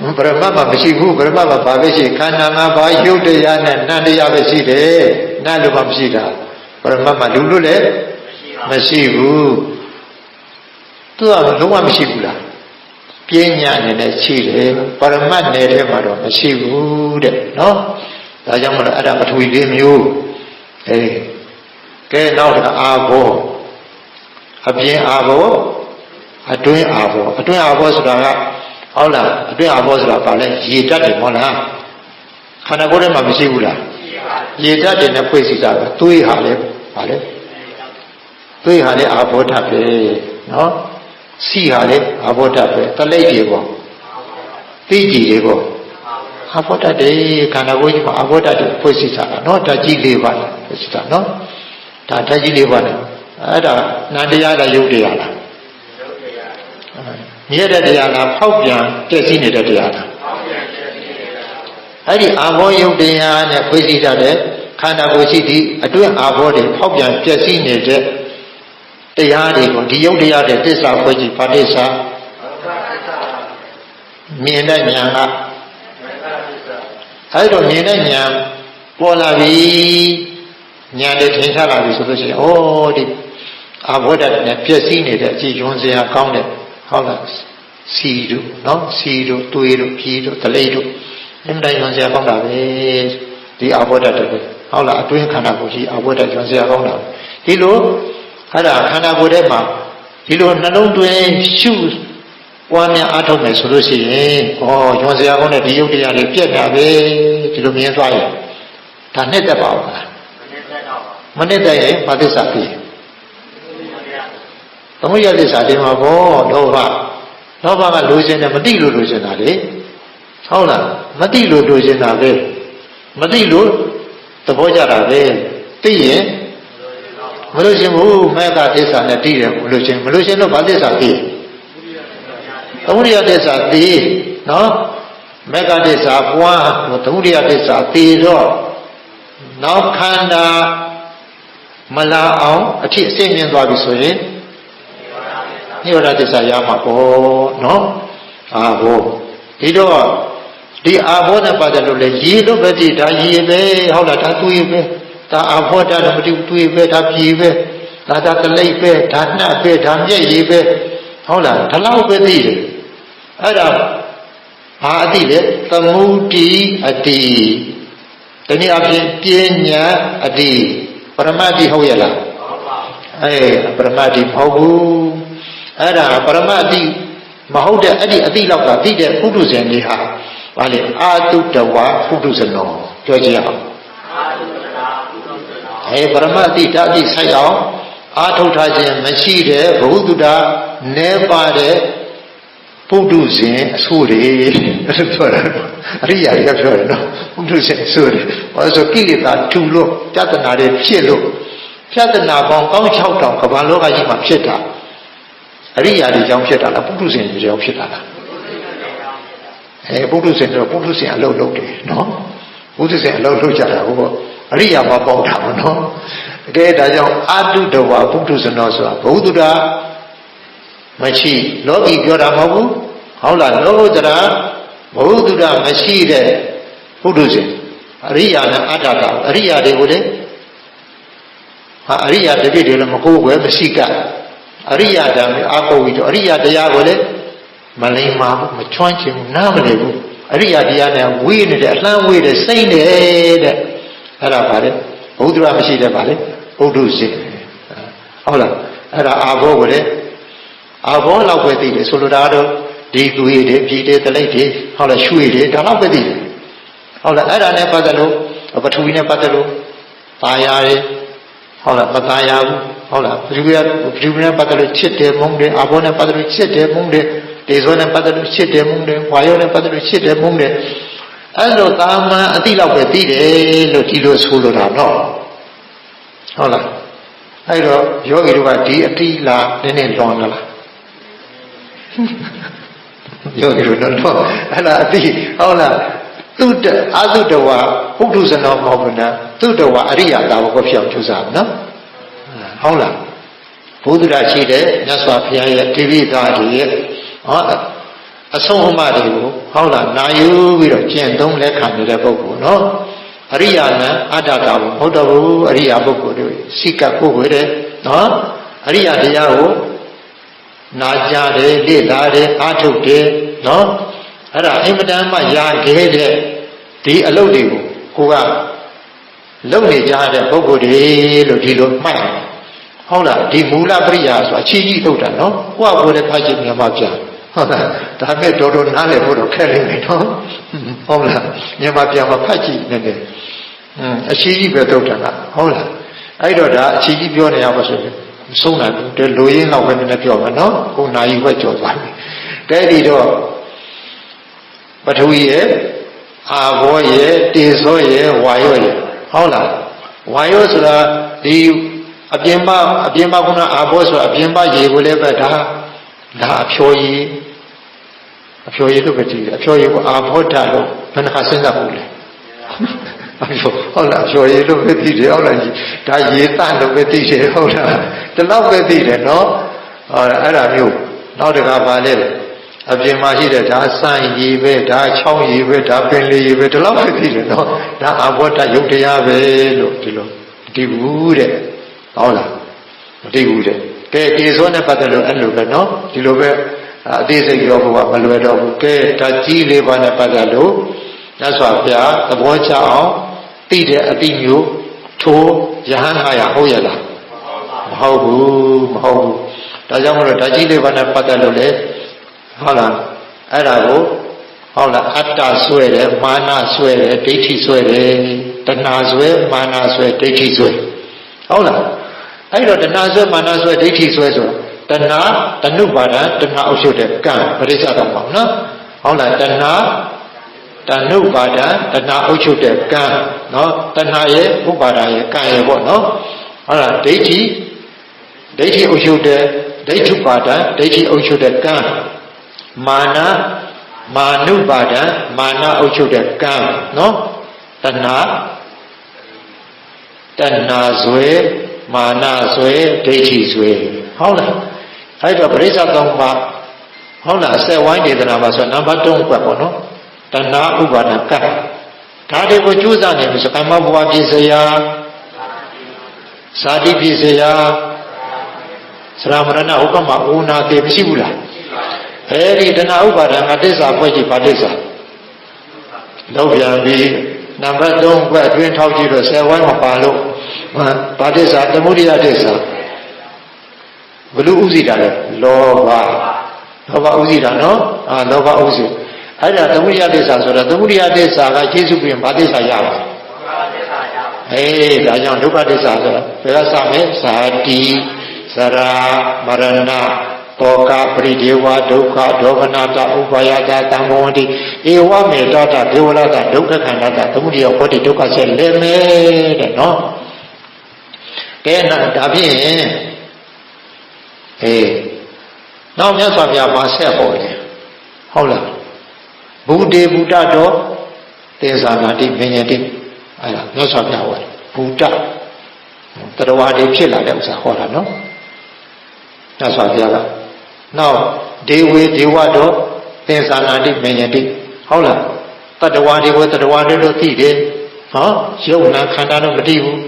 ဘူးပရမတ်မှာမရှိဘူးပရမတ်မှာဘာပဲရှိခန္ဓာ၅ပါးရုပ်တရားနဲ့နတ်တရားပဲရှိတယ်နတ်လို့မှမရှိတာပရမတ်မှာလူလို့လည်းမရှိဘူးသူကလုံးဝမရှိဘူးလားပညာအနေနဲ့ရှိတယ်ပရမတ်နယ်ထဲမှာတော့မရှိဘူးတဲ့နော်ဒါကြောင့်မလို့အဲ့ဒါပထဝီ၄မျိုးကဲနောက်တစ်ခါအာဘောအပြင်အာဘောအတွင်းအာဘောဆိုတာကဟုတ်လားအတွင်းအာဘောဆိုတာဘာလဲရေတတ်တယ်မဟုတ်လားခန္ဓာကိုယ်ထဲမှာမရှိဘူးလားရေတတ်တယ်နဲ့ဖွဲ့စည်းတာပဲသွေးဟာလဲဘာလဲသွေးဟာလဲအာဘောဓာတ်ပဲနော်စီဟာလဲအာဘောဓာတ်ပဲတလိပ်တွေပေါ့သိကြည်တွေပေါ့အာဘောဓာတ်တွေခန္ဓာကိုယ်ကြီးမှာအာဘောဓာတ်တွေဖွဲ့စည်းတာနော်ဓာတ်ကြီး၄ပါးဖွဲ့စည်းတာနော်ဒါဓာတ်ကြီး၄ပါးနဲ့အဲ့ဒါနာတရားလားယုတ်တရားလားမြဲတဲ့တရားလားဖောက်ပြန်တည့်ရှိနေတဲ့တရားလားအဲ့ဒီအာဘောယုတ်တရားနဲ့ဖွဲ့စည်းထားတဲ့ခန္ဓာကိုယ်ရှိသည့်အတွင်းအာဘောတွေဖောက်ပြန်ပြည့်စည်နေတဲ့တရားတွေကိုဒီယုတ်တရားတဲ့သစ္စာဖွဲ့ကြည့်ဗာသစ္စာမြင်တဲ့ဉာဏ်ကအဲ့တော့မြင်တဲ့ဉာဏ်ပေါ်လာပြီဉာဏ်နဲ့ထင်ရှားလာပြီဆိုလို့ရှိရင်ဩဒီအာဘောဓာတ်နဲ့ပြည့်စည်နေတဲ့အကြည့်ကျွန်းစရာကောင်းတဲ့ဟုတ်လားစီတို့နော်စီတို့သွေးတို့ဖြီးတို့တလိပ်တို့အင်တိုင်းကျွန်းစရာကောင်းတာပဲဒီအာဘောဓာတ်တွေဟုတ်လားအတွင်းခန္ဓာကိုယ်ကြီးအာဘောဓာတ်ကျွန်းစရာကောင်းတာဒီလိုအဲ့ဒါခန္ဓာကိုယ်ထဲမှာဒီလိုနှလုံးသွင်းရှုပွားများအားထုတ်မယ်ဆိုလို့ရှိရင်ကျွန်းစရာကောင်းတဲ့ဒီယုတ်တရားတွေပြက်တာပဲဒီလိုမြင်သွားရင်ဒါနဲ့တက်ပါဦးလားမနဲ့တက်ရင်ဘာသစ္စာပြည့်သမုဒယသစ္စာတင်မှာပေါ့လောဘကလိုချင်တယ်မသိလို့လိုချင်တာလေဟုတ်လားမသိလို့လိုချင်တာပဲမသိလို့သဘောကျတာပဲသိရင်မလိုချင်ဘူးမေဃသစ္စာနဲ့တည်တယ်မလိုချင်တော့ဘာသစ္စာသိသမုဒယသစ္စာသိနော်မေဃသစ္စာပွားသမုဒယသစ္စာသိတော့နောက်ခန္ဓာမလာအောင်အဖြစ်အစိမ့်မြင်သွားပြီဆိုရင်နိရောဓသစ္စာရမှာပေါ့နော်အာဘောဒီတော့ဒီအာဘောနဲ့ပတ်သက်လို့လေရေလို့ပဲကြည့်ဒါရေပဲဟုတ်လားဒါသွေးပဲဒါအာဘောဓာတ်မတူသွေးပဲဒါဖြီပဲဒါတလိပ်ပဲဒါနှက်ပဲဒါမျက်ရည်ပဲဟုတ်လားဒါလောက်ပဲသိတယ်အဲ့ဒါဘာအတိလဲသမုဒိအတိဒီနေ့အပြင်ပညာအတိပရမတ္တိဟုတ်ရဲ့လားပရမတ္တိမဟုတ်ဘူး အဲ့ဒါပရမအတိမဟုတ်တဲ့အဲ့ဒီအတိလောက်ကသိတဲ့ပုထုဇဉ်တွေဟာဘာလဲအာတုတဝပုထုဇနောပြောကြည့်အောင်ပရမအတိဓာတိဆိုင်အောင်အာထုတ်ထားခြင်းမရှိတဲ့ဘုဒ္ဓနဲပါတဲ့ပုထုဇဉ်အဆိုးတွေလို့ပြောတာအရိယာတွေကပြောတယ်နော်ပုထုဇဉ်အဆိုးတွေဘာလို့ဆိုကိလေသာထူလို့ပြဿနာတွေဖြစ်လို့ပြဿနာပေါင်း16000ကမ္ဘာလောကကြီးမှာဖြစ်တာအရိယာတွေကြောင့်ဖြစ်တာလားပုထုဇဉ်တွေကြောင့်ဖြစ်တာလားပုထုဇဉ်တော့ပုထုဇဉ်အလုပ်လုပ်တယ်နော်ပုထုဇဉ်အလုပ်လုပ်ကြတာဟိုအရိယာမပေါ့တာဘောနော်တကယ်ဒါကြောင့်အာတုတဝပုထုဇနောဆိုတာဘုဒ္ဓမရှိလောကီပြောတာမဟုတ်ဘူးဟုတ်လားလောကုတ္တရာဘုဒ္ဓမရှိတဲ့ပုထုဇဉ်အရိယာနဲ့အတ္တကအရိယာတွေကိုလေဟာအရိယာတတိတွေလည်းမကိုးကွယ်မရှိကအရိယာဓမ္မအာကိုဝီတော့အရိယာတရားကိုလေမလိမ္မာဘူးမချွမ်းချင်ဘူးနားမလည်ဘူးအရိယာတရားနဲ့ဝေးနေတယ်အလှမ်းဝေးတယ်စိမ့်တယ်တဲ့အဲ့ဒါပါလေဘုဒ္ဓမရှိတဲ့ပါလေပုထုဇဉ်ဟုတ်လားအဲ့ဒါအာဘောကိုလေအာဘောလောက်ပဲသိတယ်ဆိုလိုတာတော့ဒီသူရည်တွေပြည်တွေတလိပ်တွေဟုတ်လားရွှေတွေဒါတော့ပဲသိတယ်ဟုတ်လားအဲ့ဒါနဲ့ပတ်သက်လို့ပထဝီနဲ့ပတ်သက်လို့ตายရတယ်ဟုတ်လားမตายရဘူးဟုတ်လားပထဝီနဲ့ပတ်သက်လို့ချစ်တယ်မုန်းတယ်အာဘောနဲ့ပတ်သက်လို့ချစ်တယ်မုန်းတယ်ဒေဇောနဲ့ပတ်သက်လို့ချစ်တယ်မုန်းတယ်ဝါယောနဲ့ပတ်သက်လို့ချစ်တယ်မုန်းတယ်အဲ့လိုသာမန်အတိလောက်ပဲသိတယ်လို့ဒီလိုဆိုလိုတာတော့ဟုတ်လားအဲ့တော့ယောဂီတို့ကဒီအတိလားနည်းနည်းလွန်လားယောဂီတို့တော့အဲ့ဒါအတိဟုတ်လားသူတအာသုတဝပုထုဇနောမဟုတ်ဘူးနော်သူတဝအရိယာတာဘကိုဖြစ်အောင်ကြိုးစားနော်ဟုတ်လားဘုဒ္ဓရာရှိတဲ့မြတ်စွာဘုရားရဲ့တိပိသားတွေရဲ့အဆုံးအမတွေကိုဟုတ်လားနာယူပြီးတော့ကျင့်သုံးလက်ခံနေတဲ့ပုဂ္ဂိုလ်နော်အရိယာနဲ့အတ္တတာဘုဟုတ်တော်ဘူးအရိယာပုဂ္ဂိုလ်တွေစိကပုဂ္ဂိုလ်တွေနော်အရိယာတရားကိုနာကြတယ်လေ့လာတယ်အားထုတ်တယ်နော်အဲ့ဒါအင်မတန်မှရာခဲတဲ့ဒီအလုပ်တွေကိုကိုကလုပ်နေကြတဲ့ပုဂ္ဂိုလ်တွေလို့ဒီလိုမှတ်ဟုတ်လားဒီမူလပရိယာဆိုအချီးကြီးထုတ်တာနော်ကိုကကိုယ်လည်းဖတ်ကြည့်မြန်မာပြန်ဟုတ်လားဒါမဲ့တော်တော်နားလည်ဖို့တော့ခက်နေတယ်နော်ဟုတ်လားမြန်မာပြန်မှာဖတ်ကြည့်နေတယ်အချီးကြီးပဲထုတ်တာကဟုတ်လားအဲ့တော့ဒါအချီးကြီးပြောနေရပါဆိုရင်မဆုံးနိုင်ဘူးတဲ့လိုရင်းတော့ပဲနည်းနည်းပြောမယ်နော်ခုနာယူပဲကြော်သွားပြီတဲ့ဒီတော့ပထဝီရဲ့အာဘောရဲ့တေဇောရဲ့ဝါယောရဲ့ဟုတ်လားဝါယောဆိုတာဒီအပြင်မကုဏအာဘောဆိုတာအပြင်မရေကိုလည်းပဲဒါအဖျော်ရည်လို့ပဲကြည့်တယ်အဖျော်ရည်ကိုအာဘောဓာတ်လို့ဘယ်နှခါစဉ်းစားဘူးလဲဟုတ်လားအဖျော်ရည်လို့ပဲသိတယ်ဟုတ်လားဒါရေတန့်လို့ပဲသိတယ်ဟုတ်လားဒီလောက်ပဲသိတယ်နော်အဲ့ဒါမျိုးနောက်တခါပါလေအပြင်မှာရှိတဲ့ဒါစံရည်ပဲဒါချောင်းရည်ပဲဒါပင်လေရည်ပဲဒီလောက်ပဲသိတယ်နော်ဒါအာဘောဓာတ်ယုတ်တရားပဲလို့ဒီလိုမသိဘူးတဲ့ဟုတ်လားမသိဘူးတဲ့ကဲကေဇောနဲ့ပတ်သက်လို့အဲ့လိုပဲနော်ဒီလိုပဲအသေးစိတ်ပြောဖို့ကမလွယ်တော့ဘူးကဲဒါကြီးလေးပါးနဲ့ပတ်သက်လို့မြတ်စွာဘုရားသဘောကျအောင်သိတဲ့အတိမျိုးထိုးယဟန်ဟာရဟုတ်ရလားမဟုတ်ဘူးဒါကြောင့်မလို့ဒါကြီးလေးပါးနဲ့ပတ်သက်လို့လေဟုတ်လားအဲ့ဒါကိုဟုတ်လားအတ္တဆွဲတယ်မာနဆွဲတယ်ဒိဋ္ဌိဆွဲတယ်တဏှာဆွဲမာနဆွဲဒိဋ္ဌိဆွဲဟုတ်လားအဲ့တော့တဏှာဆွဲမာနဆွဲဒိဋ္ဌိဆွဲဆိုတာတဏှာတဏှုပါဒံတဏှာအုပ်ချုပ်တဲ့ကံပရိစ္ဆတော့ပေါ့နော်ဟုတ်လားတဏှာတဏှုပါဒံတဏှာအုပ်ချုပ်တဲ့ကံနော်တဏှာရဲ့ဥပါဒံရဲ့ကံရဲ့ပေါ့နော်ဟုတ်လားဒိဋ္ဌိအုပ်ချုပ်တဲ့ဒိဋ္ဌုပါဒံဒိဋ္ဌိအုပ်ချုပ်တဲ့ကံမာနမာနုပါဒံမာနအုပ်ချုပ်တဲ့ကံနော်တဏှာဇွဲမာနဇွဲဒိဋ္ဌိဇွဲဟုတ်လားအဲ့တော့ပရိစ္ဆသုံးပါဟုတ်လားဆက်ဝိုင်းဒေသနာမှာဆိုနံပါတ်3ကွက်ပေါ့နော်တဏှာဥပါဒံကံဒါတွေကိုကျူးစားနေပြီဆိုကာမဘဝပြည့်စရာဇာတိပြည့်စရာသရမရဏဥပမာဥနာတေမရှိဘူးလားအဲဒီတဏှာဥပါဒံကတစ္ဆာဖွဲ့ကြည့်ပါတစ္ဆာလောက်ပြန်ပြီးနံပါတ်3ကွက်အတွင်းထောက်ကြည့်တော့ဆယ်ဝိုင်းမှာပါလို့ပါတစ္ဆာသမုဒိယတစ္ဆာ ဘလူဥစီတာလေလောဘဥစီတာနော်လောဘဥစီအဲ့ဒါသမုဒိယသစ္စာဆိုတော့သမုဒိယသစ္စာကကျေစုပြီးရင်ဘာသစ္စာရပါလဲဒါကြောင့်ဒုက္ခသစ္စာဆိုတော့ဘယ်ကစမလဲဇာတိစရာမရဏတောကပရိဒေဝဒုက္ခဒေါမနတဥပါယတသံဃဝတိဧဝမေတ္တဒေဝရတဒုက္ခခန္ဓာတသမုဒိယဟောတိဒုက္ခဆက်လဲမယ်တဲ့နော်ကဲဒါဖြင့်နောက်မြတ်စွာဘုရားမှာဆက်ပေါ်တယ်ဟုတ်လားဘုဒ္ဓေဘုဒ္ဓတော်သေဇာနာတိမဉ္ဇတိအဲ့ဒါမြတ်စွာဘုရားဟောတယ်ဘုဒ္ဓတရားတွေဖြစ်လာတဲ့ဥစ္စာဟောတာနော်မြတ်စွာဘုရားကနောက်ဒေဝေဒေဝတော်သေဇာနာတိမဉ္ဇတိဟုတ်လားတတဝါတွေကိုတတဝါတွေလို့သိတယ်ဟောယုံနာခန္ဓာတော့မသိဘူး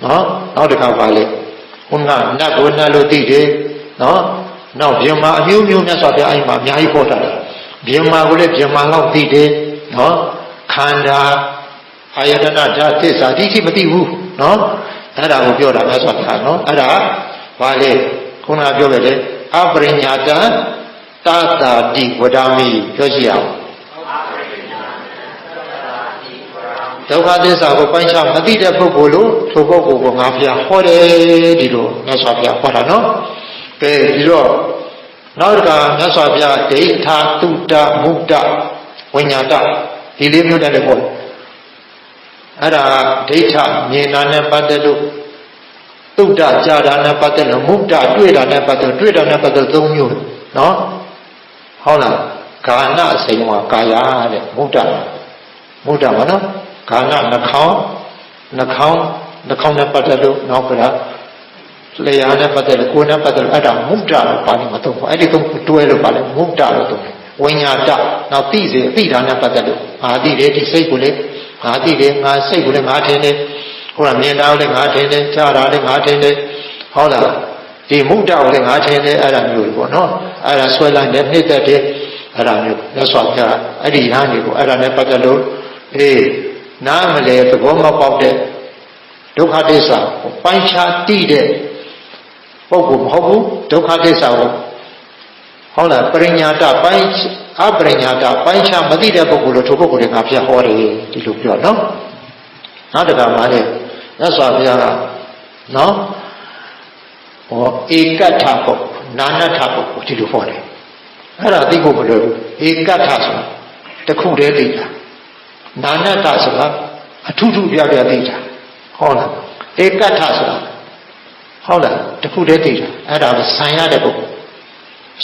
နော်နောက်တစ်ခါပါလေဘုန်းကနတ်ကိုနတ်လို့သိတယ်နော်နောက်ဗြဟ္မာအမျိုးမျိုးမြတ်စွာဘုရားအဲ့မှာအများကြီးဟောတာလေဗြဟ္မာကိုလည်းဗြဟ္မာလောက်သိတယ်နော်ခန္ဓာအာယတနာဓာတ်သစ္စာဒီကိမသိဘူးနော်အဲ့ဒါကိုပြောတာမြတ်စွာဘုရားနော်အဲ့ဒါဘာလဲခုနကပြောခဲ့တယ်အပရိညာတသတာတိဝဒာမိပြောကြည့်အောင်ဒုက္ခသစ္စာကိုပိုင်းခြားမသိတဲ့ပုဂ္ဂိုလ်လို့ထိုပုဂ္ဂိုလ်ကိုငါဘုရားဟောတယ်ဒီလိုမြတ်စွာဘုရားဟောတာနော်ကဲဒီတော့နောက်တစ်ခါမြတ်စွာဘုရားဒိဋ္ဌာတုတ္တမုဒ္ဒဝိညာတဒီလေးမျိုးတည်းပေါ့အဲ့ဒါဒိဋ္ဌမြင်တာနဲ့ပတ်သက်လို့တုတ္တကြာတာနဲ့ပတ်သက်လို့မုဒ္ဒတွေ့တာနဲ့ပတ်သက်တွေ့တာနဲ့ပတ်သက်၃မျိုးနော်ဟုတ်လားကာဏစိန်ဝါကာယတဲ့မုဒ္ဒမနော်ကာဏနှာခေါင်းနဲ့ပတ်သက်လို့နောက်ပြတာလျှာနဲ့ပတ်သက်လို့ကိုယ်နဲ့ပတ်သက်လို့အဲ့ဒါမုဒ္ဒလို့ပါဠိမှာသုံးပါအဲ့ဒီသုံးတွဲလို့ပါလေမုဒ္ဒလို့သုံးတယ်ဝိညာတနောက်သိစေအသိဓာတ်နဲ့ပတ်သက်လို့ငါသိတယ်ဒီစိတ်ကိုလေငါသိတယ်ငါစိတ်ကိုလေငါထင်တယ်ဟုတ်လားမြင်တာကိုလေငါထင်တယ်ကြားတာလေငါထင်တယ်ဟုတ်လားဒီမုဒ္ဒကိုလေငါထင်တယ်အဲ့ဒါမျိုးပေါ့နော်အဲ့ဒါဆွဲလိုက်တယ်နှိမ့်သက်တယ်အဲ့ဒါမျိုးလက်စွာပြအဲ့ဒီဟာမျိုးကိုအဲ့ဒါနဲ့ပတ်သက်လို့နားမလဲသဘောမပေါက်တဲ့ဒုက္ခသစ္စာကိုပိုင်းခြားသိတဲ့ပုဂ္ဂိုလ်မဟုတ်ဘူးဒုက္ခသစ္စာကိုဟုတ်လားပရိညာတပိုင်းအပရိညာတပိုင်းခြားမသိတဲ့ပုဂ္ဂိုလ်လို့ထိုပုဂ္ဂိုလ်တွေကပြဟောတယ်ဒီလိုပြောနော်နောက်တစ်ခါမှလည်းမြတ်စွာဘုရားကနော်ဟောဧကတ္ထပုဂ္ဂိုလ်နာနတ္ထပုဂ္ဂိုလ်ဒီလိုဟောတယ်အဲ့ဒါသိဖို့မလွယ်ဘူးဧကတ္ထဆိုတာတစ်ခုတည်းသိတာနာနတ္ထဆိုတာအထုထုပြပြသိတာဟုတ်လားဧကတ္ထဆိုတာဟုတ်လားတစ်ခုတည်းသိတာအဲ့ဒါကဆံရတဲ့ပုဂ္ဂိုလ်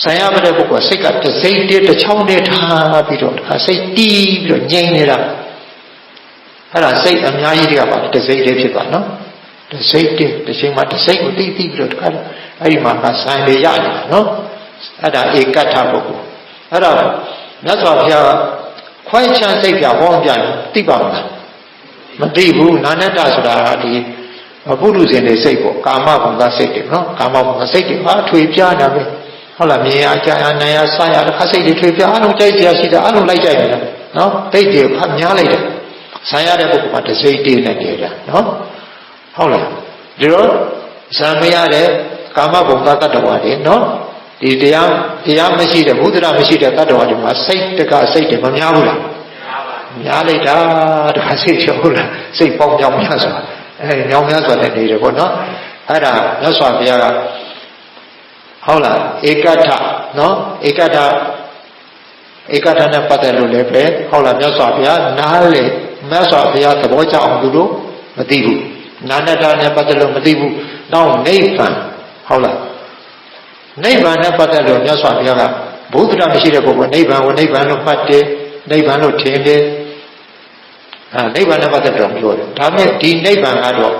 ဆံရတဲ့ပုဂ္ဂိုလ်စိတ်ကတစ်စိတ်တည်းတစ်ချောင်းတည်းထားပြီးတော့စိတ်တီးပြီးတော့ငြိမ်နေတာအဲ့ဒါစိတ်အများကြီးတွေကပါတစ်စိတ်တည်းဖြစ်သွားနော်တစ်စိတ်တည်းတစ်ချိန်မှာတစ်စိတ်ကိုတီးပြီးတော့တခါအဲ့ဒီမှာကဆံရရနေတာနော်အဲ့ဒါဧကတ္ထပုဂ္ဂိုလ်အဲ့ဒါမြတ်စွာဘုရားခွဲခြားစိတ်ပြဟောပြရင်သိပါမလားမသိဘူးနာနတ္တဆိုတာဒီပုရုဇဉ်တွေစိတ်ပေါ့ကာမဘုံကစိတ်တွေနော်ကာမဘုံကစိတ်တွေဟာထွေပြားတာပဲဟုတ်လားမြင်ရကြားရနာရစရတစ်ခါစိတ်တွေထွေပြားအလုံးကြိုက်ကြရှိတာအလုံးလိုက်ကြိုက်နေတာနော်တိတ်တွေဖတ်များလိုက်တယ်ဆံရတဲ့ပုဂ္ဂိုလ်ကတစ်စိတ်တည်းနဲ့နေတာနော်ဟုတ်လားဒီတော့ဇံမရတဲ့ကာမဘုံကတ္တဝါတွေနော်ဒီတရားမရှိတဲ့ဘုဒ္ဓရာမရှိတဲ့တတ္တဝါတွေမှာစိတ်တကစိတ်တွေမများဘူးလားများလိုက်တာတခါစိတ်ချဟုတ်လားစိတ်ပေါင်းကြောင်များစွာညောင်များစွာနဲ့နေတယ်ပေါ့နော်အဲ့ဒါမြတ်စွာဘုရားကဟုတ်လားဧကတ္ထနော်ဧကတ္ထနဲ့ပတ်သက်လို့လည်းပဲဟုတ်လားမြတ်စွာဘုရားနားလေမြတ်စွာဘုရားသဘောကျအောင်သူတို့မသိဘူးနာနတ္တနဲ့ပတ်သက်လို့မသိဘူးနောက်နိဗ္ဗာန်ဟုတ်လားနိဗ္ဗာန်နဲ့ပတ်သက်လို့မြတ်စွာဘုရားကဘုဒ္ဓရာမရှိတဲ့ပုဂ္ဂိုလ်နိဗ္ဗာန်ကိုနိဗ္ဗာန်လို့မှတ်တယ်နိဗ္ဗာန်လို့ထင်တယ်နိဗ္ဗာန်နဲ့ပတ်သက်တော့ပြောတယ်ဒါမဲ့ဒီနိဗ္ဗာန်ကတော့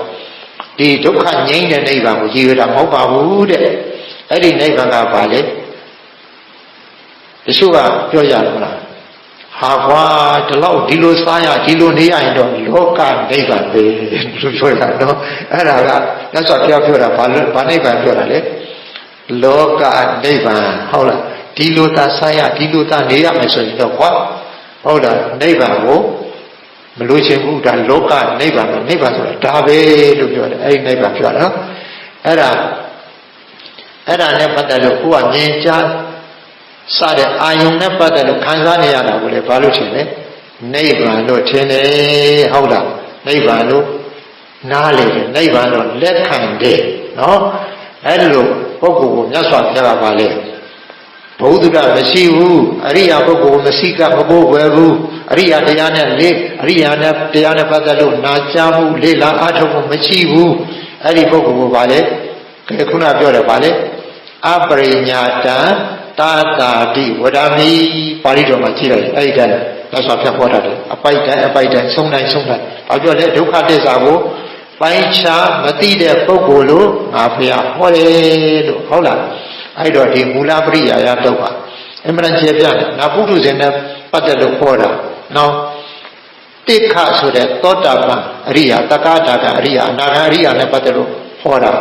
ဒီဒုက္ခငြိမ်းတဲ့နိဗ္ဗာန်ကိုရည်ရွယ်တာမဟုတ်ပါဘူးတဲ့အဲ့ဒီနိဗ္ဗာန်ကဘာလဲတချို့ကပြောရမလားဟာကွာဒီလောက်ဒီလိုစားရဒီလိုနေရရင်တော့လောကနိဗ္ဗာန်ပဲလို့ပြောတာနော်အဲ့ဒါကမြတ်စွာဘုရားပြောတာဘာနိဗ္ဗာန်ပြောတာလဲလောကနိဗ္ဗာန်ဟုတ်လားဒီလိုသာစားရဒီလိုသာနေရမယ်ဆိုရင်တော့ကွာဟုတ်လားနိဗ္ဗာန်ကိုမလို့ချင်ဘူးဒါလောကနိဗ္ဗာန်နိဗ္ဗာန်ဆိုတာဒါပဲလို့ပြောတယ်အဲ့ဒီနိဗ္ဗာန်ပြောတာနော်အဲ့ဒါ အဲ့ဒါနဲ့ပတ်သက်လို့ကိုကမြင်ကြားစတဲ့အာယုံနဲ့ပတ်သက်လို့ခံစားနေရတာကိုလေဘာလို့ထင်လဲနိဗ္ဗာန်လို့ထင်တယ်ဟုတ်လားနိဗ္ဗာန်လို့နားလေတယ်နိဗ္ဗာန်တော့လက်ခံတယ်နော်အဲ့ဒီလိုပုဂ္ဂိုလ်ကိုမြတ်စွာဘုရားကပါလေဘုဒ္ဓမရှိဘူးအရိယာပုဂ္ဂိုလ်မရှိကမကိုးွယ်ဘူးအရိယာတရားနဲ့လေအရိယာနဲ့တရားနဲ့ပတ်သက်လို့နာကြားမှုလေ့လာအားထုတ်မှုမရှိဘူးအဲ့ဒီပုဂ္ဂိုလ်ကိုပါလေခုနပြောတယ်ပါလေအပရိညာတံတာတာတိဝဒမိပါဠိတော်မှာကြည့်လိုက်အဲ့ဒီတည်းမြတ်စွာဘုရားဟောတာတယ်အပိုက်တိုင်းဆုံးတိုင်းဘာပြောလဲဒုက္ခသစ္စာကိုပိုင်းခြားမသိတဲ့ပုဂ္ဂိုလ်လို့ငါဘုရားဟောတယ်လို့ဟုတ်လားအဲ့တော့ဒီမူလပရိယာယတုတ်ပါအမှန်တန်ကျေပြတယ်ငါပုထုဇဉ်နဲ့ပတ်သက်လို့ဟောတာနော်တိခဆိုတဲ့သောတာပန်အရိယာတက္ကတာကအရိယာအနာဂံအရိယာနဲ့ပတ်သက်လို့ဟောတာ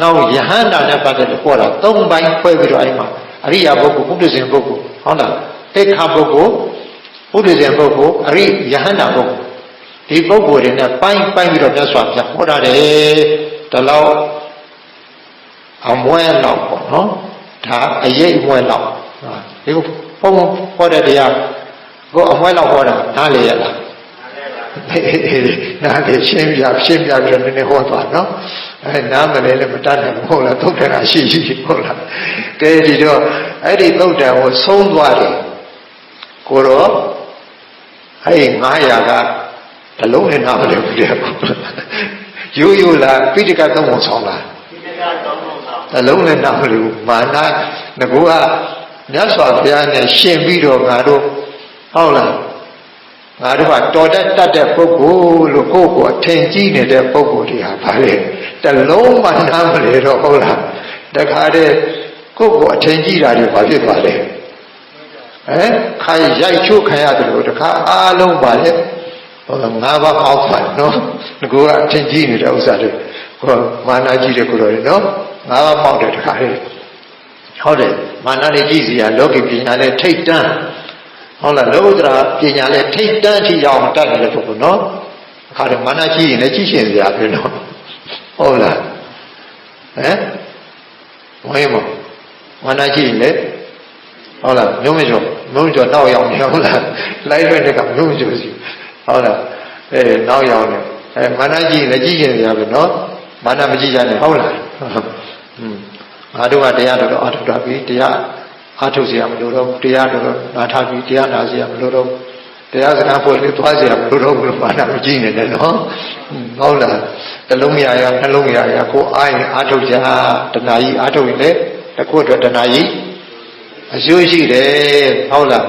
နောက်ယဟန္တာနဲ့ပတ်သက်လို့ဟောတာ၃ပိုင်းခွဲပြီးတော့အဲ့မှာအရိယာပုဂ္ဂိုလ်ပုထုဇဉ်ပုဂ္ဂိုလ်ဟုတ်လားတိခပုဂ္ဂိုလ်ပုထုဇဉ်ပုဂ္ဂိုလ်အရိယဟန္တာပုဂ္ဂိုလ်ဒီပုဂ္ဂိုလ်တွေနဲ့ပိုင်းပြီးတော့မြတ်စွာဘုရားဟောတာတယ်ဒီလောက်အမွဲလောက်ပေါ့နော်ဒါအရေးအမွဲလောက်ဒီဘုံဟောတဲ့တရားကိုအမွဲလောက်ဟောတာနားလေရလားနားလေရှင်းပြပြီးတော့နည်းနည်းဟောသွားနော်အဲနားမလဲလည်းမတတ်နိုင်ဘူးဟုတ်လားသုတ်တရာရှိဟုတ်လားကဲဒီတော့အဲ့ဒီသုတ်တရာကိုဆုံးသွားတယ်ကိုတော့အဲ့900ကတလုံးနဲ့နားမလဲဘူးတဲ့ရိုးလားပိဋကသုံးပုံဆောင်လားတလုံးနဲ့နားမလဲဘူးမာနငကူကမြတ်စွာဘုရားနဲ့ရှင်ပြီးတော့ငါတို့ဟုတ်လားငါတို့ကတော်တတ်တဲ့ပုဂ္ဂိုလ်လို့ကိုယ့်ကိုအထင်ကြီးနေတဲ့ပုဂ္ဂိုလ်တွေဟာဗါလေတလုံးမှနားမလဲတော့ဟုတ်လားတခါတည်းကိုယ့်ကိုအထင်ကြီးတာတွေဘာဖြစ်သွားလဲခိုင်ရိုက်ချိုးခံရတယ်လို့တခါအားလုံးပါလေဟုတ်လား၅ပါးအောက်ပါနော်ငါကအထင်ကြီးနေတဲ့ဥစ္စာတွေဟောမာနကြီးတဲ့ကိုယ်တော်တွေနော်၅ပါးပေါက်တယ်တခါလေဟုတ်တယ်မာနလေးကြီးစီရလောကီပညာနဲ့ထိတ်တန်းဟုတ်လားလောကုတ္တရာပညာနဲ့ထိတ်တန်းထိရောက်တတ်တယ်လို့ပြောနော်အခါတည်းမာနကြီးရင်လည်းကြီးရှင်စရာပဲနော်ဟုတ်လားဝိမမာနကြီးရင်လည်းဟုတ်လားမျိုးမကျော်နောက်ရောက်နေဟုတ်လားလိုက်ရွက်တဲ့ကမျိုးမကျော်စီဟုတ်လားနောက်ရောက်နေမာနကြီးရင်လည်းကြီးရှင်စရာပဲနော်မာနမကြီးကြနဲ့ဟုတ်လားငါတို့ကတရားတော်အားထုတ်တာပြီတရားအားထုတ်เสียမလို့တော့တရားတော်နာထားပြီးတရားနာเสียမလို့တော့တရားစကားပေါ်လေးသွားเสียမလို့တော့ဘုရားနာမကြည့်နေတယ်နော်ဟုတ်လားတလုံးမရရနှလုံးမရရကိုအားရင်အားထုတ်ကြတဏှာကြီးအားထုတ်ရင်လေတခုအတွက်တဏှာကြီးအကျိုးရှိတယ်ဟုတ်လား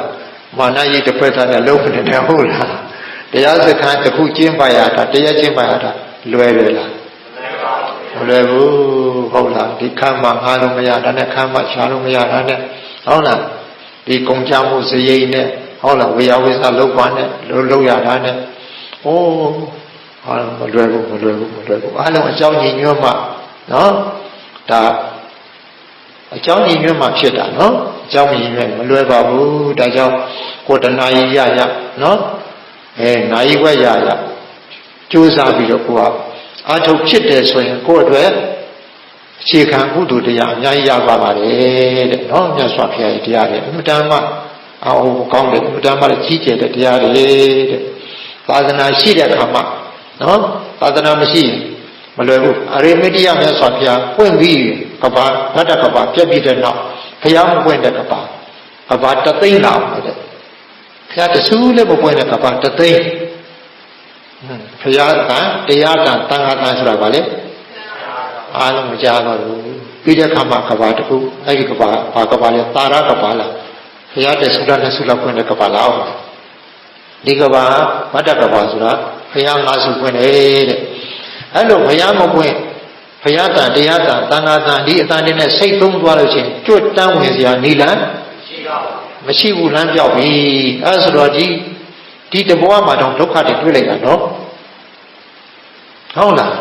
မာနကြီးတစ်ဖက်သားနဲ့လုံးနေတယ်ဟုတ်လားတရားစကားတစ်ခုကျင့်ပါရတာတရားကျင့်ပါရတာလွယ်တယ်လားမလွယ်ဘူးဟုတ်လားဒီခမ်းမငါလုံးမရတာနဲ့ခမ်းမရှားလုံးမရတာနဲ့ဟုတ်လားဒီကုံချမှုစရိတ်နဲ့ဟုတ်လားဝေယဝိသလောက်ပါနဲ့လုံးရတာနဲ့အိုးဟာမလွယ်ဘူးအားလုံးအကြောင်းညီညွတ်မှနော်ဒါအကြောင်းညီညွတ်မှဖြစ်တာနော်အကြောင်းညီညွတ်မလွယ်ပါဘူးဒါကြောင့်ကိုယ်တဏှာကြီးရနော်နာယီဝက်ရကြိုးစားပြီးတော့ကိုယ်ကအာထုတ်ဖြစ်တယ်ဆိုရင်ကိုယ့်အတွက်အခြေခံကုသိုလ်တရားအများကြီးရပါပါတယ်တဲ့နော်မြတ်စွာဘုရားရဲ့တရားတွေအမှန်တမ်းမှအောင်ကောင်းတယ်အမှန်တမ်းမှကြီးကျယ်တဲ့တရားတွေတဲ့သာသနာရှိတဲ့အခါမှာနော်သာသနာမရှိရင်မလွယ်ဘူးအရိမတိယမြတ်စွာဘုရားပွင့်ပြီးကဘာဓာတ်ကဘာပြက်ပြီးတဲ့နောက်ဘုရားမပွင့်တဲ့ကဘာတသိန်းလောက်တဲ့ဘုရားတဆူးလည်းမပွင့်တဲ့ကဘာတသိန်းဘုရားကတရားကသံဃာကဆိုတာဗာလေအားလုံးမကြားတော့ဘူးပြီးတဲ့အခါမှာကဘာတခုအဲ့ဒီကဘာဘာကဘာလဲတာရကဘာလားဘုရားတဲ့ဆုရနဲ့ဆုလောက်ခွင့်တဲ့ကဘာလားဒီကဘာဗတ္တကဘာဆိုတာဘုရားငါဆုခွင့်တယ်တဲ့အဲ့လိုဘုရားမပွင့်ဘုရားတရားသံဃာသံဒီအတန်နဲ့စိတ်သုံးသွားလို့ချင်းကြွတ်တန်းဝင်စရာနိလန်မရှိဘူးလမ်းပြောက်ပြီအဲ့ဆိုတော့ဒီတဘဝမှာတော့ဒုက္ခတွေတွေ့လိုက်တာနော်ဟုတ်လား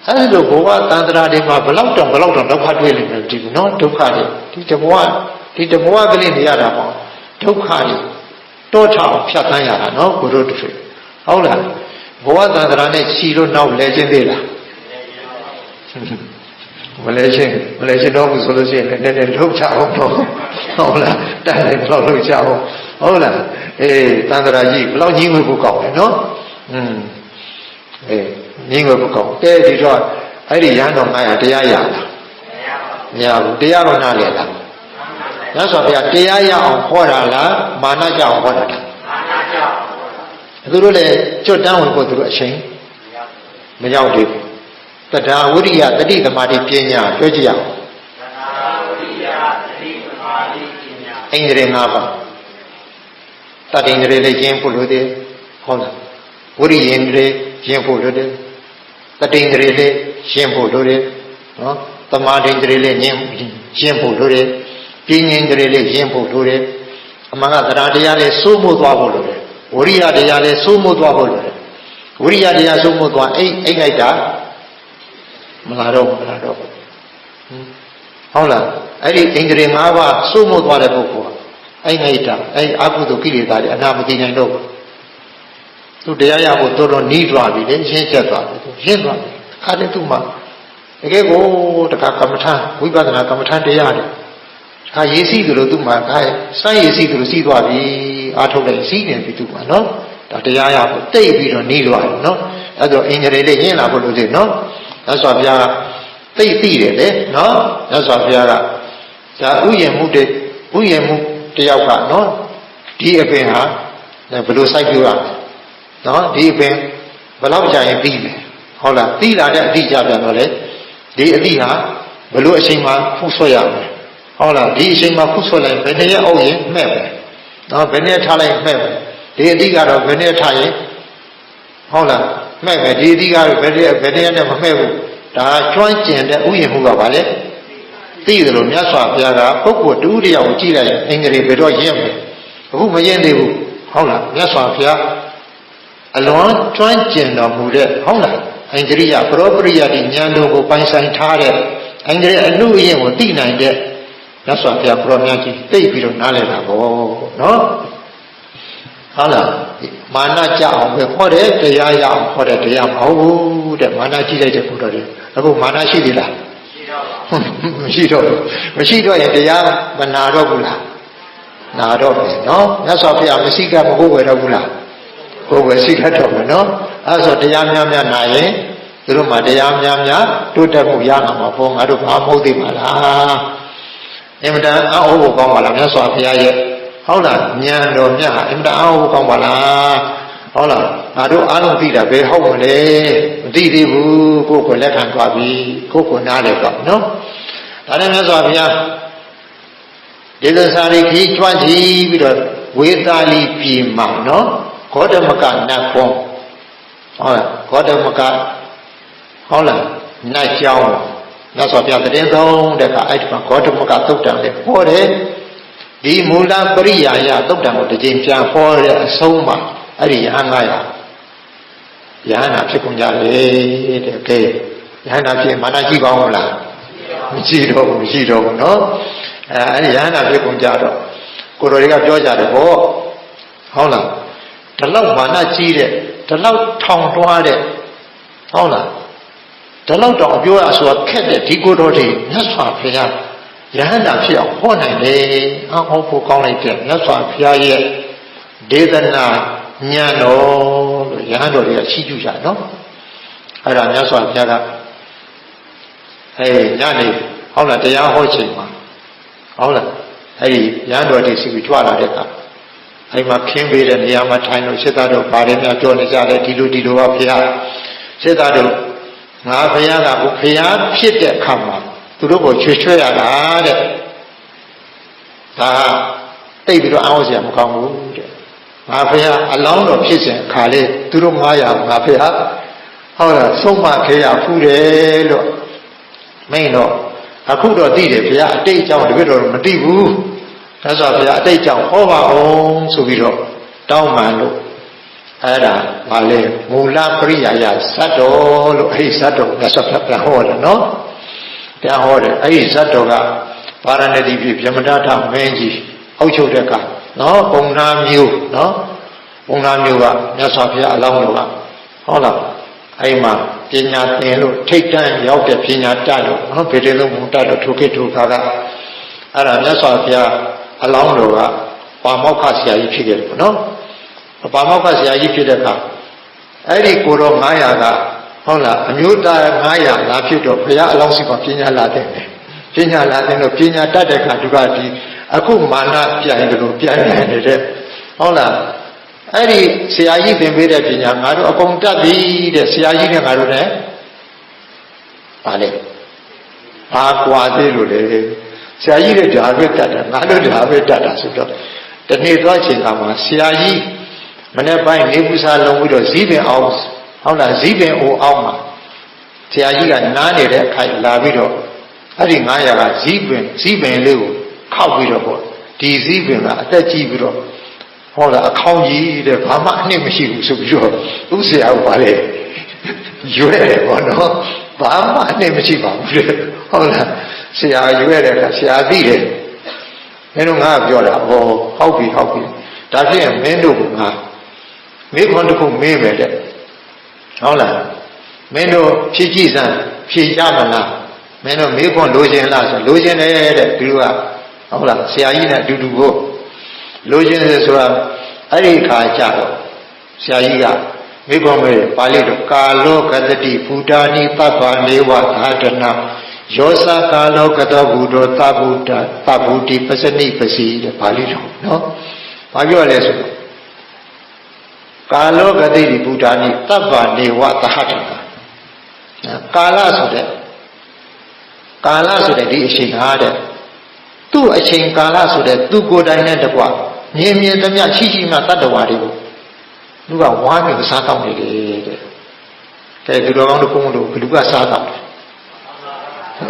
အဲ့ဒီလိုဘဝတန်ត្រာတွေမှာဘလောက်တော့ဒုက္ခတွေ့လိမ့်မယ်ဒီနော်ဒုက္ခတွေဒီတဘဝကလေးနေရတာပေါ့ဒုက္ခတွေတောထအောင်ဖြတ်သန်းရတာနော်ဘုရုတ္တဖေဟုတ်လားဘဝတန်ត្រာနဲ့ခြီလို့နောက်လဲခြင်းသေးလား မလဲချင်းတော့ဘူးဆိုလို့ရှိရင်လည်းနည်းနည်းလှုပ်ချအောင်တော့ဟုတ်လားတန်တယ်ဘယ်လောက်လှုပ်ချအောင်ဟုတ်လားတန်တရာကြီးဘယ်လောက်ကြီးငွေဖို့ကောင်းလဲနော်ကြီးငွေဖို့ကောင်းကဲဒီတော့အဲ့ဒီရဟန်းတော်900တရားရလားမရဘူးတရားတော်နားလေလားညဆိုဘုရားတရားရအောင်ဟောတာလားမာနကြအောင်ဟောတာလားမာနကြအောင်သူတို့လည်းကြွတန်းဝင်ဖို့သူတို့အချိန်မရောက်သေးဘူးတထာဝိရိယတတိသမာဓိပညာတွေ့ကြရအောင်တထာဝိရိယတတိသမာဓိပညာဣန္ဒြေ၅ပါးတတ္တိန္ဒြေလေးကျင့်ဖို့လိုတယ်ဟုတ်လားဝိရိယန္ဒြေကျင့်ဖို့လိုတယ်တတ္တိန္ဒြေလေးကျင့်ဖို့လိုတယ်နော်သမာဓိန္ဒြေလေးကျင့်ဖို့လိုတယ်ပညာန္ဒြေလေးကျင့်ဖို့လိုတယ်အမှန်ကသရတရားလေးစိုးမိုးသွားဖို့လိုတယ်ဝိရိယတရားလေးစိုးမိုးသွားဖို့လိုတယ်ဝိရိယတရားစိုးမိုးသွားအိတ်လိုက်တာမလာတော့ဟုတ်လားအဲ့ဒီဣန္ဒြေ၅ပါးစိုးမိုးသွားတဲ့ပုဂ္ဂိုလ်အဲ့ငိတ်တာအဲ့အကုသိုလ်ကိလေသာတွေအနာမသိနိုင်တော့ဘူးသူတရားရဖို့တော်တော်နီးသွားပြီလေရှင်းချက်သွားပြီရှင်းသွားပြီခါတဲ့သူမှတကယ်ကိုတခါကမ္မထာဝိပဿနာကမ္မထာတရားတွေခါရေးစီးသလိုသူမှခိုင်းစမ်းရေးစီးသလိုစီးသွားပြီအားထုတ်လိုက်စီးနေပြီသူမှနော်ဒါတရားရဖို့တိတ်ပြီးတော့နီးသွားတယ်နော်အဲ့တော့ဣန္ဒြေလေးရင်းလာဖို့လို့သေးနော်မြတ်စွာဘုရားသိသိတယ်လေနော်မြတ်စွာဘုရားကဒါဥယျာဉ်မှုတယောက်ကနော်ဒီအပင်ဟာဘယ်လိုစိုက်ပျိုးရမလဲနော်ဒီအပင်ဘယ်လောက်ကြာရင်ပြီးမယ်ဟုတ်လားပြီးလာတဲ့အသည့်ကြပြန်တော့လေဒီအသည့်ဟာဘယ်လိုအချိန်မှဖူးဆွဲရမလဲဟုတ်လားဒီအချိန်မှဖူးဆွဲလိုက်ဘယ်နှစ်ရက်အုပ်ရင်မှဲ့ပဲနော်ဘယ်နှစ်ထားလိုက်မှဲ့ပဲဒီအသည့်ကတော့ဘယ်နှစ်ထားရင်ဟုတ်လားမှဲ့ပဲဒီအသည့်ကတော့ဘယ်နှစ်ရက်နဲ့မမှဲ့ဘူးဒါကျွမ်းကျင်တဲ့ဥယျာဉ်မှုကပါလေသိတယ်လို့မြတ်စွာဘုရားကပုဂ္ဂိုလ်တူးတရားကိုကြည့်လိုက်ရင်အင်္ဂလိပ်ဘယ်တော့ရင့်မလဲအခုမရင့်သေးဘူးဟုတ်လားမြတ်စွာဘုရားအလွန်ကျွမ်းကျင်တော်မူတဲ့ဟုတ်လားအင်္ဂလိပ်ပရောပရိယတိဉာဏ်တော်ကိုပိုင်ဆိုင်ထားတဲ့အင်္ဂလိပ်အနုအယဉ်ကိုသိနိုင်တဲ့မြတ်စွာဘုရားပရောမြတ်ကြီးသိပြီးတော့နားလည်တာပေါ့နော်ဟုတ်လားမာနကြအောင်ပဲဟောတယ်တရားရအောင်ဟောတယ်တရားမဟုတ်ဘူးတဲ့မာနကြည့်လိုက်တဲ့ဘုရားတွေအခုမာနရှိသေးလားမရှိတော့ရင်တရားမနာတော့ဘူးလားနာတော့ပဲနော်မြတ်စွာဘုရားမရှိကမဟုတ်ဝယ်တော့ဘူးလားဟုတ်ဝယ်ရှိတော့မယ်နော်အဲဆိုတရားများများနာရင်သူတို့မှတရားများများတိုးတက်မှုရလာမှာပေါ့ငါတို့ဘာမဟုတ်သေးပါလားအင်မတန်အောဖို့ကောင်းပါလားမြတ်စွာဘုရားရဲ့ဟုတ်လားဉာဏ်တော်မြတ်ဟာအင်မတန်အောဖို့ကောင်းပါလားဟုတ်လားငါတို့အားလုံးသိတာပဲဟုတ်မလဲမသိသေးဘူးကိုယ်ကိုလက်ခံသွားပြီကိုယ်ကိုနားလဲတော့နော်ဒါနဲ့မြတ်စွာဘုရားဒေသစာရိခီကြွကြည့်ပြီးတော့ဝေသာလီပြည်မှာနော်ဂေါတမကနတ်ပေါဟုတ်လားဂေါတမကဟုတ်လားနတ်ကျောင်းမြတ်စွာဘုရားတည်သုံးတဲ့ကအဲ့ဒီမှာဂေါတမကသုတ်တံလေးဟောတယ်ဒီမူလပရိယာယသုတ်တံကိုတစ်ချိန်ပြန်ဟောတဲ့အဆုံးမှာအဲ့ဒီယဟန်900ယဟန်နာဖြစ်ကုန်ကြတယ်တဲ့ကဲယဟန်နာဖြစ်မာနရှိကောင်းမလားမရှိတော့ဘူးနော်အဲ့ဒီယဟန်နာဖြစ်ကုန်ကြတော့ကိုတော်တွေကပြောကြတယ်ဗောဟုတ်လားဒီလောက်မာနကြီးတဲ့ဒီလောက်ထောင်တွားတဲ့ဟုတ်လားဒီလောက်တော့အပြောရဆိုတာခက်တဲ့ဒီကိုတော်တွေမြတ်စွာဘုရားယဟန်နာဖြစ်အောင်ဟောနိုင်တယ်အောက်ဖို့ကောင်းလိုက်တဲ့မြတ်စွာဘုရားရဲ့ဒေသနာဉာဏ်တော်လို့ယဟန်တော်တွေကချီးကျူးကြနော်အဲ့ဒါမြတ်စွာဘုရားကညနေဟုတ်လားတရားဟောချိန်မှာဟုတ်လားအဲ့ဒီယဟန်တော်တွေစီပြီးကြွလာတဲ့အခါအဲ့မှာခင်းပေးတဲ့နေရာမှာထိုင်လို့စစ်သားတို့ပါတယ်များပြောနေကြတယ်ဒီလိုပါဘုရားစစ်သားတို့ငါဘုရားကဘုရားဖြစ်တဲ့အခါမှာသူတို့ကိုချွေရတာတဲ့ဒါတိတ်ပြီးတော့အောင်းစရာမကောင်းဘူးတဲ့ငါဘုရားအလောင်းတော်ဖြစ်စဉ်အခါလေးသူတို့900ငါဘုရားဟုတ်လားဆုံးမခေရဖူးတယ်လို့မိန်တော့အခုတော့သိတယ်ဘုရားအတိတ်အကြောင်းတပည့်တော်မသိဘူးဒါဆိုဘုရားအတိတ်အကြောင်းဟောပါအောင်ဆိုပြီးတော့တောင်းပန်လို့အဲ့ဒါဗာလဲမူလပရိယာယဇတ်တော်လို့အဲ့ဒီဇတ်တော်ကဆက်ပြန်ဟောတယ်နော်ပြန်ဟောတယ်အဲ့ဒီဇတ်တော်ကပါရဏတိပြည်ဗြဟ္မဏထမင်းကြီးအုပ်ချုပ်တဲ့ကနော်ပုံနာမျိုးနော်ပုံနာမျိုးကမြတ်စွာဘုရားအလောင်းတော်ကဟုတ်လား အဲ့မှာပညာသင်လို့ထိတ်တန့်ရောက်တဲ့ပညာတတ်လို့နော်ဗေဒလုံးမတတ်လို့ထိုခေတ်ထိုခါကအဲ့ဒါမြတ်စွာဘုရားအလောင်းတော်ကပါမောက္ခဆရာကြီးဖြစ်ခဲ့တယ်နော်ပါမောက္ခဆရာကြီးဖြစ်တဲ့အခါအဲ့ဒီကိုတော်900ကဟုတ်လားအမျိုးသား900လာဖြစ်တော့ဘုရားအလောင်းစီမှာပညာလာတဲ့ပညာလာတဲ့လို့ပညာတတ်တဲ့အခါသူကဒီအခုမာနပြန်တယ်လို့ပြန်နိုင်တဲ့ဟုတ်လားအဲ့ဒီဆရာကြီးသင်ပေးတဲ့ပညာငါတို့အကုန်တတ်ပြီတဲ့ဆရာကြီးနဲ့ငါတို့လည်းပါလေဘာကွာသေးလို့လေဆရာကြီးတဲ့ဓာပဲတတ်တာငါတို့ဓာပဲတတ်တာဆိုတော့တနေ့သွားချိန်ကမှဆရာကြီးမနေ့ပိုင်းနေပူစာလုံးပြီးတော့ဇီးပင်အောင်ဟုတ်လားဇီးပင်အိုအောင်မှာဆရာကြီးကနားနေတဲ့ခိုင်လာပြီးတော့အဲ့ဒီ900ကဇီးပင်လေးကိုခောက်ပြီးတော့ပေါ့ဒီဇီးပင်ကအသက်ကြီးပြီးတော့ဟုတ်လားအခေါင်းကြီးတဲ့ဘာမှအနှစ်မရှိဘူးဆိုပြီးတော့သူ့ဆရာကပါလေရွဲ့တယ်ပေါ့နော်ဘာမှအနှစ်မရှိပါဘူးတဲ့ဟုတ်လားဆရာရွဲ့တယ်ကဆရာသိတယ်မင်းတို့ငါပြောတာဟောဟုတ်ပြီဒါဖြင့်မင်းတို့ကငါမိခွန်းတစ်ခုမေးမယ်တဲ့ဟုတ်လားမင်းတို့ဖြည့်ကြည့်စမ်းဖြည့်ကြမလားမင်းတို့မိခွန်းလိုချင်လားဆိုလိုချင်တယ်တဲ့သူကဟုတ်လားဆရာကြီးနဲ့အတူတူကိုလိုချင်တယ်ဆိုတာအဲ့ဒီခါကြတော့ဆရာကြီးကမိခွန်းမေးပါဠိတော်ကာလောကတတိဘူတာနိပပ္ပနေဝသာဒနာယောသကာလောကတောဘူတောသဗ္ဗုတ္တသဗ္ဗုတိပစ္စနိပစီတဲ့ပါဠိတော်နော်ဘာပြောလဲဆိုတော့ကာလောကတိဘူတာနိသဗ္ဗနေဝသဟတနာကာလဆိုတဲ့ဒီအချိန်ဟာတဲ့သူ့အချိန်ကာလဆိုတဲ့သူကိုယ်တိုင်နဲ့တကွမြင်သမျှရှိမှတတ္တဝါတွေကိုသူကဝါးမျိုးစားတော့နေတယ်တဲ့သူတော်ကောင်းတို့ဘုန်းတို့ဘယ်သူကစားတော့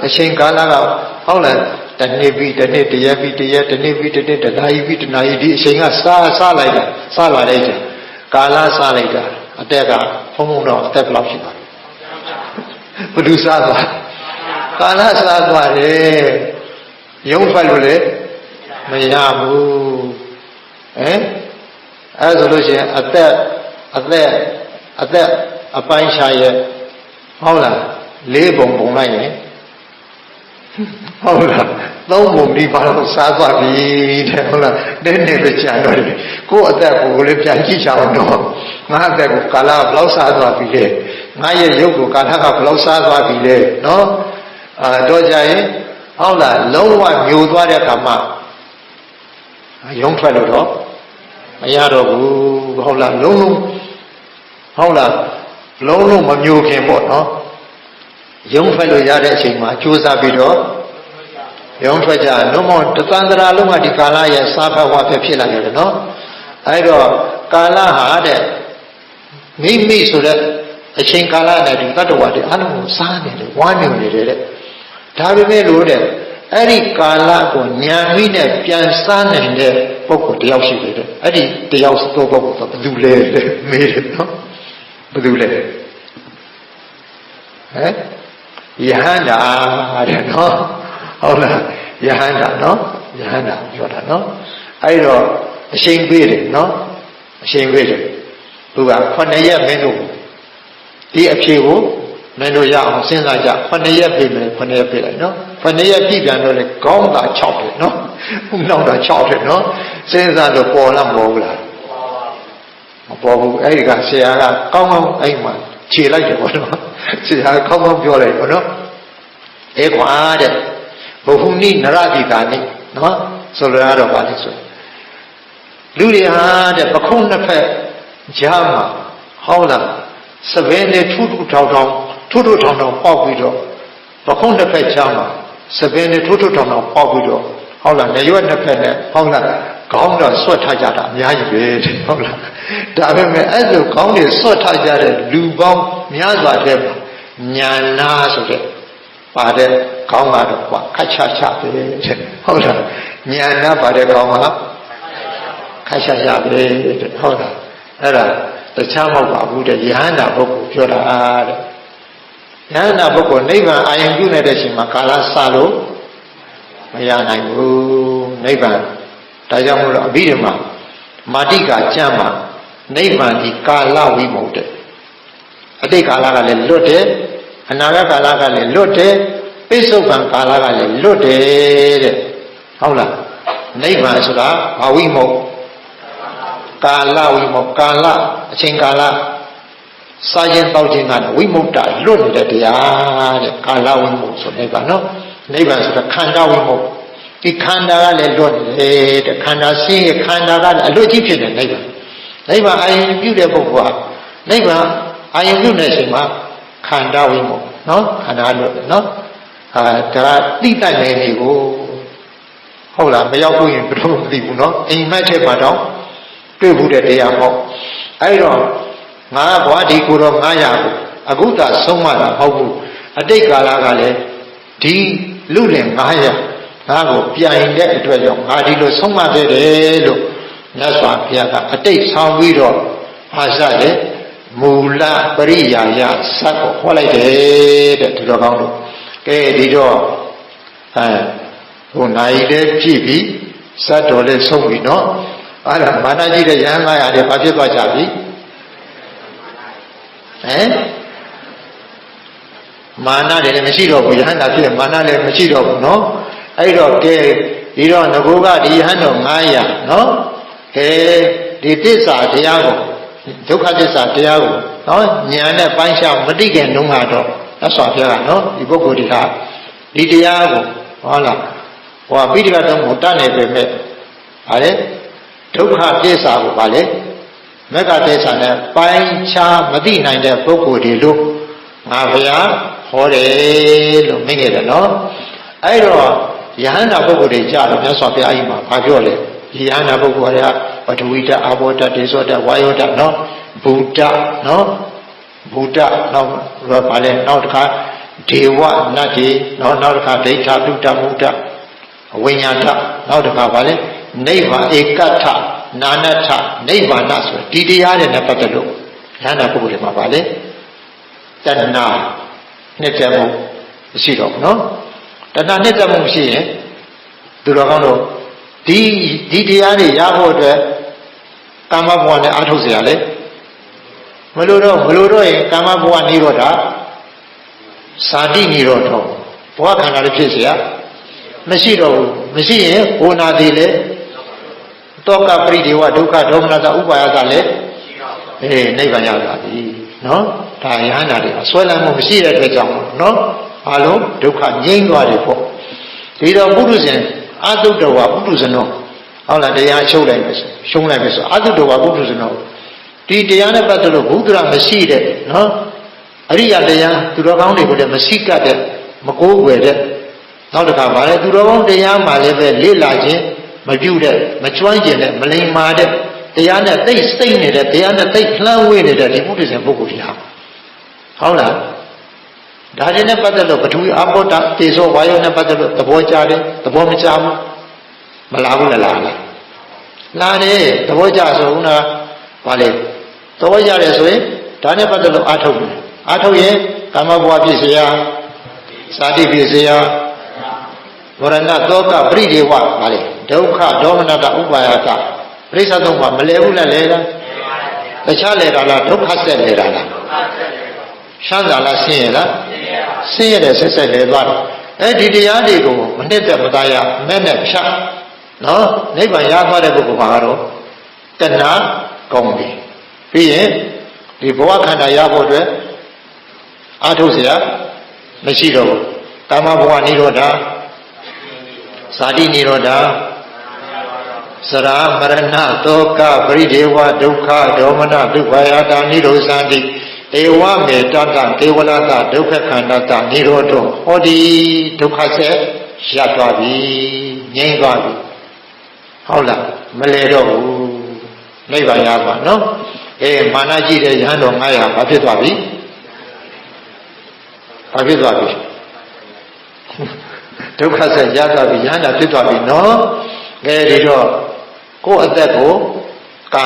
အချိန်ကာလကဟုတ်လားတနေ့ပြီးတနေ့တရက်ပြီးတရက်တနေ့ပြီးတနေ့တနာရီပြီးတနာရီဒီအချိန်ကစားလိုက်တာစားလာလိုက်တယ်ကာလစားလိုက်တာအတက်ကဘုံတော့အသက်ဘယ်လောက်ရှိပါလဲဘယ်သူစားသွားကာလစားသွားတယ်ရုံးဖတ်လို့လေမရဘူးအဲဆိုလို့ရှိရင်အသက်အပိုင်းခြားရဲ့ဟုတ်လား4ပုံပုံလိုက်ရင်ဟုတ်လား3ပုံဒီပါတော့စားသွားပြီတဲ့ဟုတ်လားနည်းပဲကြံတော့တယ်ကိုယ့်အသက်ကိုလည်းပြန်ကြည့်ချအောင်တော့ငါအသက်ကိုကာလဘယ်လောက်စားသွားပြီလဲငါရဲ့ရုပ်ကိုကာလကဘယ်လောက်စားသွားပြီလဲနော်တော့ကြရင်ဟုတ်လားလုံးဝမျိုးသွားတဲ့အခါမှာရုံးထွက်လို့တော့မရတော့ဘူးဟုတ်လားလုံးဟုတ်လားလုံးမမျိုးခင်ပေါ့နော်ရုံးထွက်လို့ရတဲ့အချိန်မှာကြိုးစားပြီးတော့ရုံးထွက်ကြနှုတ်မောတသန္တရာလုံးကဒီကာလရဲ့စားဖတ်ဝါဖြစ်လာတယ်နော်အဲ့တော့ကာလဟာတဲ့မိဆိုတဲ့အချိန်ကာလနဲ့ဒီတတ္တဝါတွေအလုံးကိုစားနေတယ်ဝါနေနေတယ်တဲ့ဒါပေမဲ့လို့တဲ့အဲ့ဒီကာလကိုညာမိနဲ့ပြန်စားနိုင်တဲ့ပုဂ္ဂိုလ်တယောက်ရှိတယ်တဲ့အဲ့ဒီတယောက်သောပုဂ္ဂိုလ်ဆိုဘယ်သူလဲမေးတယ်နော်ဘယ်သူလဲယဟန္တာတဲ့နော်ဟုတ်လားယဟန္တာနော်ယဟန္တာပြောတာနော်အဲ့တော့အရှိန်ပေးတယ်နော်အရှိန်ပေးတယ်သူက9ရက်မင်းတို့ဒီအဖြေကိုမင်းတို့ရအောင်စဉ်းစားကြ9ရက်ပေးမယ်9ရက်ပေးလိုက်နော်9ရက်ပြည့်ပြန်တော့လေခေါင်းသာ6တယ်နော်နောက်တော့6တယ်နော်စဉ်းစားတော့ပေါ်လားမပေါ်ဘူးလားမပေါ်ဘူးအဲ့ဒီကဆရာကကောင်းကောင်းအဲ့မှာခြေလိုက်တယ်ပေါ့နော်ဆရာကောင်းကောင်းပြောလိုက်ပေါ့နော်အဲ့ကွာတဲ့ဘုဟုနိနရတိတာနိနော်ဆိုလိုရတော့ပါလိမ့်ဆိုလူတွေဟာတဲ့ပခုံးနှစ်ဖက်ကြားမှာဟုတ်လားစပင်းနဲ့ထူထောင်ပေါက်ပြီးတော့ပခုံးနှစ်ဖက်ကြားမှာစပင်းနဲ့ထူထောင်ပေါက်ပြီးတော့ဟုတ်လားနေရွက်နှစ်ဖက်နဲ့ဟုတ်လားခေါင်းတော့ဆွတ်ထားကြတာအများကြီးပဲဟုတ်လားဒါပေမဲ့အဲ့လိုခေါင်းတွေဆွတ်ထားကြတဲ့လူပေါင်းများစွာတဲ့ညာနာဆိုတဲ့ပါတဲ့ခေါင်းကတော့ကွာခက်ချချပဲဟုတ်လားညာနာပါတဲ့ခေါင်းကခက်ချချပဲဟုတ်လားအဲ့ဒါတခြားမဟုတ်ပါဘူးတဲ့ယဟန္တာပုဂ္ဂိုလ်ပြောတာတဲ့ယဟန္တာပုဂ္ဂိုလ်နိဗ္ဗာန်အာရုံပြုနေတဲ့အချိန်မှာကာလစလို့မရနိုင်ဘူးနိဗ္ဗာန်ဒါကြောင့်မို့လို့အဘိဓမ္မာမာတိကာကျမ်းမှာနိဗ္ဗာန်ဒီကာလဝိမုတ်တဲ့ အတိတ်ကာလကလည်းလွတ်တယ်အနာဂတ်ကာလကလည်းလွတ်တယ်ပိဿုပန်ကာလကလည်းလွတ်တယ်တဲ့ဟုတ်လားနိဗ္ဗာန်ဆိုတာဘာဝိမုတ်ကာလဝိမုတ်ကာလအချိန်ကာလစာရင်တောက်ခြင်းကဝိမု ക്ത လွတ်နေတဲ့တရားတဲ့ကာလဝိမုတ်ဆိုနိဗ္ဗာန်နော်နိဗ္ဗာန်ဆိုတာခန္ဓာဝိမုတ်ဒီခန္ဓာကလည်းလွတ်တယ်တဲ့ခန္ဓာဆင်းရဲခန္ဓာကလည်းအလွတ်ကြီးဖြစ်နေနိဗ္ဗာန်နိဗ္ဗာန်အာရုံပြုတဲ့ပုဂ္ဂိုလ်ကနိဗ္ဗာန်အာရုံပြုတဲ့အချိန်မှာခန္ဓာဝိမုတ်နော်ခန္ဓာလွတ်တယ်နော်ဒါတိတတ်နေနေကိုဟုတ်လားမရောက်ဘူးရင်ဘယ်တော့မသိဘူးနော်အိမ်မက်ထဲမှာတော့တွေ့ဘူးတဲ့တရားပေါ့အဲ့တော့ငါဘွားဒီကိုတော့900ကိုအခုသာဆုံးမတာမဟုတ်ဘူးအတိတ်ကာလကလည်းဒီလူလင်900ငါကိုပြိုင်တဲ့အတွက်ကြောင့်ငါဒီလိုဆုံးမခဲ့တယ်လို့မြတ်စွာဘုရားကအတိတ်ဆောင်ပြီးတော့ဟာစတဲ့မူလပရိယာယစက်ကိုဟောလိုက်တယ်တဲ့ဒီလိုကောင်းလို့ကဲဒီတော့ဟိုနိုင်တဲ့ကြည့်ပြီးစက်တော်လေးဆုံးပြီနော်အဲ့ဒါမာနကြီးတဲ့ရဟန်း900တဲ့ဘာဖြစ်သွားကြပြီမာနလည်းမရှိတော့ဘူးယဟန္တာဖြစ်မာနလည်းမရှိတော့ဘူးနော်အဲ့တော့ကဲဒီတော့ငကိုကဒီယဟန်တော်900နော်ကဲဒီသစ္စာတရားကိုဒုက္ခသစ္စာတရားကိုနော်ဉာဏ်နဲ့ပိုင်းခြားမသိခင်တုန်းကတော့သက်စွာဘုရားကနော်ဒီပုဂ္ဂိုလ်ဒီဟာဒီတရားကိုဟုတ်လားဟောပိဋကတ်တော်ကိုတတ်နေပေမဲ့ဗါလေဒုက္ခသစ္စာကိုဗါလေမက္ခသစ္စာနဲ့ပိုင်းခြားမသိနိုင်တဲ့ပုဂ္ဂိုလ်တွေလို့ငါဘုရားဟောတယ်လို့မိန့်ခဲ့တယ်နော်အဲ့တော့ယဟန္တာပုဂ္ဂိုလ်တွေကြတော့မြတ်စွာဘုရားအိမ်မှာဘာပြောလဲဒီယဟန္တာပုဂ္ဂိုလ်တွေကပထဝီဓာတ်အာဘောဓာတ်ဒေဇောဓာတ်ဝါယောဓာတ်နော်ဘုဒ္ဓနော်ဘုဒ္ဓနောက်ဘာလဲနောက်တစ်ခါဒေဝနတ်တွေနောက်တစ်ခါဒိဋ္ဌတုတ္တမုဒ္ဒဝိညာဏနောက်တစ်ခါဘာလဲနိဗ္ဗာန်ဧကထနာနထနိဗ္ဗာန်ဆိုဒီတရားတွေနဲ့ပတ်သက်လို့ယဟန္တာပုဂ္ဂိုလ်တွေမှာဘာလဲတဏှာနှစ်သက်မှုရှိတော့နော်တဏှာနှစ်သက်မှုရှိရင်သူတော်ကောင်းတို့ဒီတရားတွေရဖို့အတွက်ကာမဘဝနဲ့အာထုတ်เสียရလေမလို့တော့ရင်ကာမဘဝနိရောဓဇာတိနိရောဓဘဝခန္ဓာတွေဖြစ်เสียမရှိတော့ဘူးမရှိရင်ဘုနာတိလေတောကပရိဒေဝဒုက္ခဒေါမနတာဥပါယသလည်းနိဗ္ဗာန်ရတာပြီနော်ဒါယဟန္တာတွေဆွဲလန်းမှုမရှိတဲ့အတွက်ကြောင့်နော်ဘာလို့ဒုက္ခငြိမ်းသွားတယ်ပေါ့ဒီတော့ပုထုဇဉ်အတုတ္တဝပုထုဇဉ်တို့ဟုတ်လားတရားရှုံးလိုက်မယ်ရှုံးလိုက်မယ်ဆိုအတုတ္တဝပုထုဇဉ်တို့ဒီတရားနဲ့ပတ်သက်လို့ဘုဒ္ဓရာမရှိတဲ့နော်အရိယတရားသူတော်ကောင်းတွေကိုလည်းမရှိကတ်တဲ့မကိုးွယ်တဲ့နောက်တစ်ခါဗါလဲသူတော်ကောင်းတရားမှလည်းပဲလေ့လာခြင်းမပြုတဲ့မကျွမ်းကျင်တဲ့မလိမ္မာတဲ့တရားနဲ့သိစိတ်နေတဲ့တရားနဲ့သိလှမ်းဝေးနေတဲ့ဒီပုထုဇဉ်ပုဂ္ဂိုလ်ကြီးဟာဟုတ်လားဒါတွေနဲ့ပတ်သက်လို့ပထဝီအဘောဓာတေဇောဝါယောနဲ့ပတ်သက်လို့သဘောကျတယ်သဘောမကျဘူးမလားဘူးလားလာတယ်သဘောကျဆိုဦးနာဗါလေသဘောကျတယ်ဆိုရင်ဒါနဲ့ပတ်သက်လို့အာထုတ်ရင်ကာမဘဝဖြစ်เสียဇာတိဖြစ်เสียဝရဏတောကပရိဒေဝဗါလေဒုက္ခဒေါမနတဥပါယတပရိစ္ဆသုံးပါမလဲဘူးလားလဲလားတခြားလဲတာလားဒုက္ခဆက်လဲတာလားရှမ်းသာလားဆင်းရဲလားဆင်းရဲတဲ့ဆက်ဆက်လဲသွားတော့အဲဒီတရားတွေကိုမနှစ်သက်မသားရမဲ့နဲ့ဖြတ်နော်နိဗ္ဗာန်ရသွားတဲ့ပုဂ္ဂိုလ်မှာကတော့တဏှာကောင်းပြီပြီးရင်ဒီဘဝခန္ဓာရဖို့အတွက်အာထုတ်เสียမရှိတော့ဘူးကာမဘဝနိရောဓဇာတိနိရောဓစရာမရဏတောကပရိဒေဝဒုက္ခဒေါမနဒုက္ခယာတာနိရောဇာတိဧဝမေတတဒေဝလတဒုက္ခခန္ဓာတနိရောဓဟောဒီဒုက္ခဆက်ရသွားပြီငြိမ်းသွားပြီဟုတ်လားမလဲတော့ဘူးနိဗ္ဗာန်ရပါနော်မာနကြီးတဲ့ယဟန်တော်900ဘာဖြစ်သွားပြီဘာဖြစ်သွားပြီဒုက္ခဆက်ရသွားပြီယဟန်တာဖြစ်သွားပြီနော်ဒီတော့ကိုယ့်အသက်ကိုကာ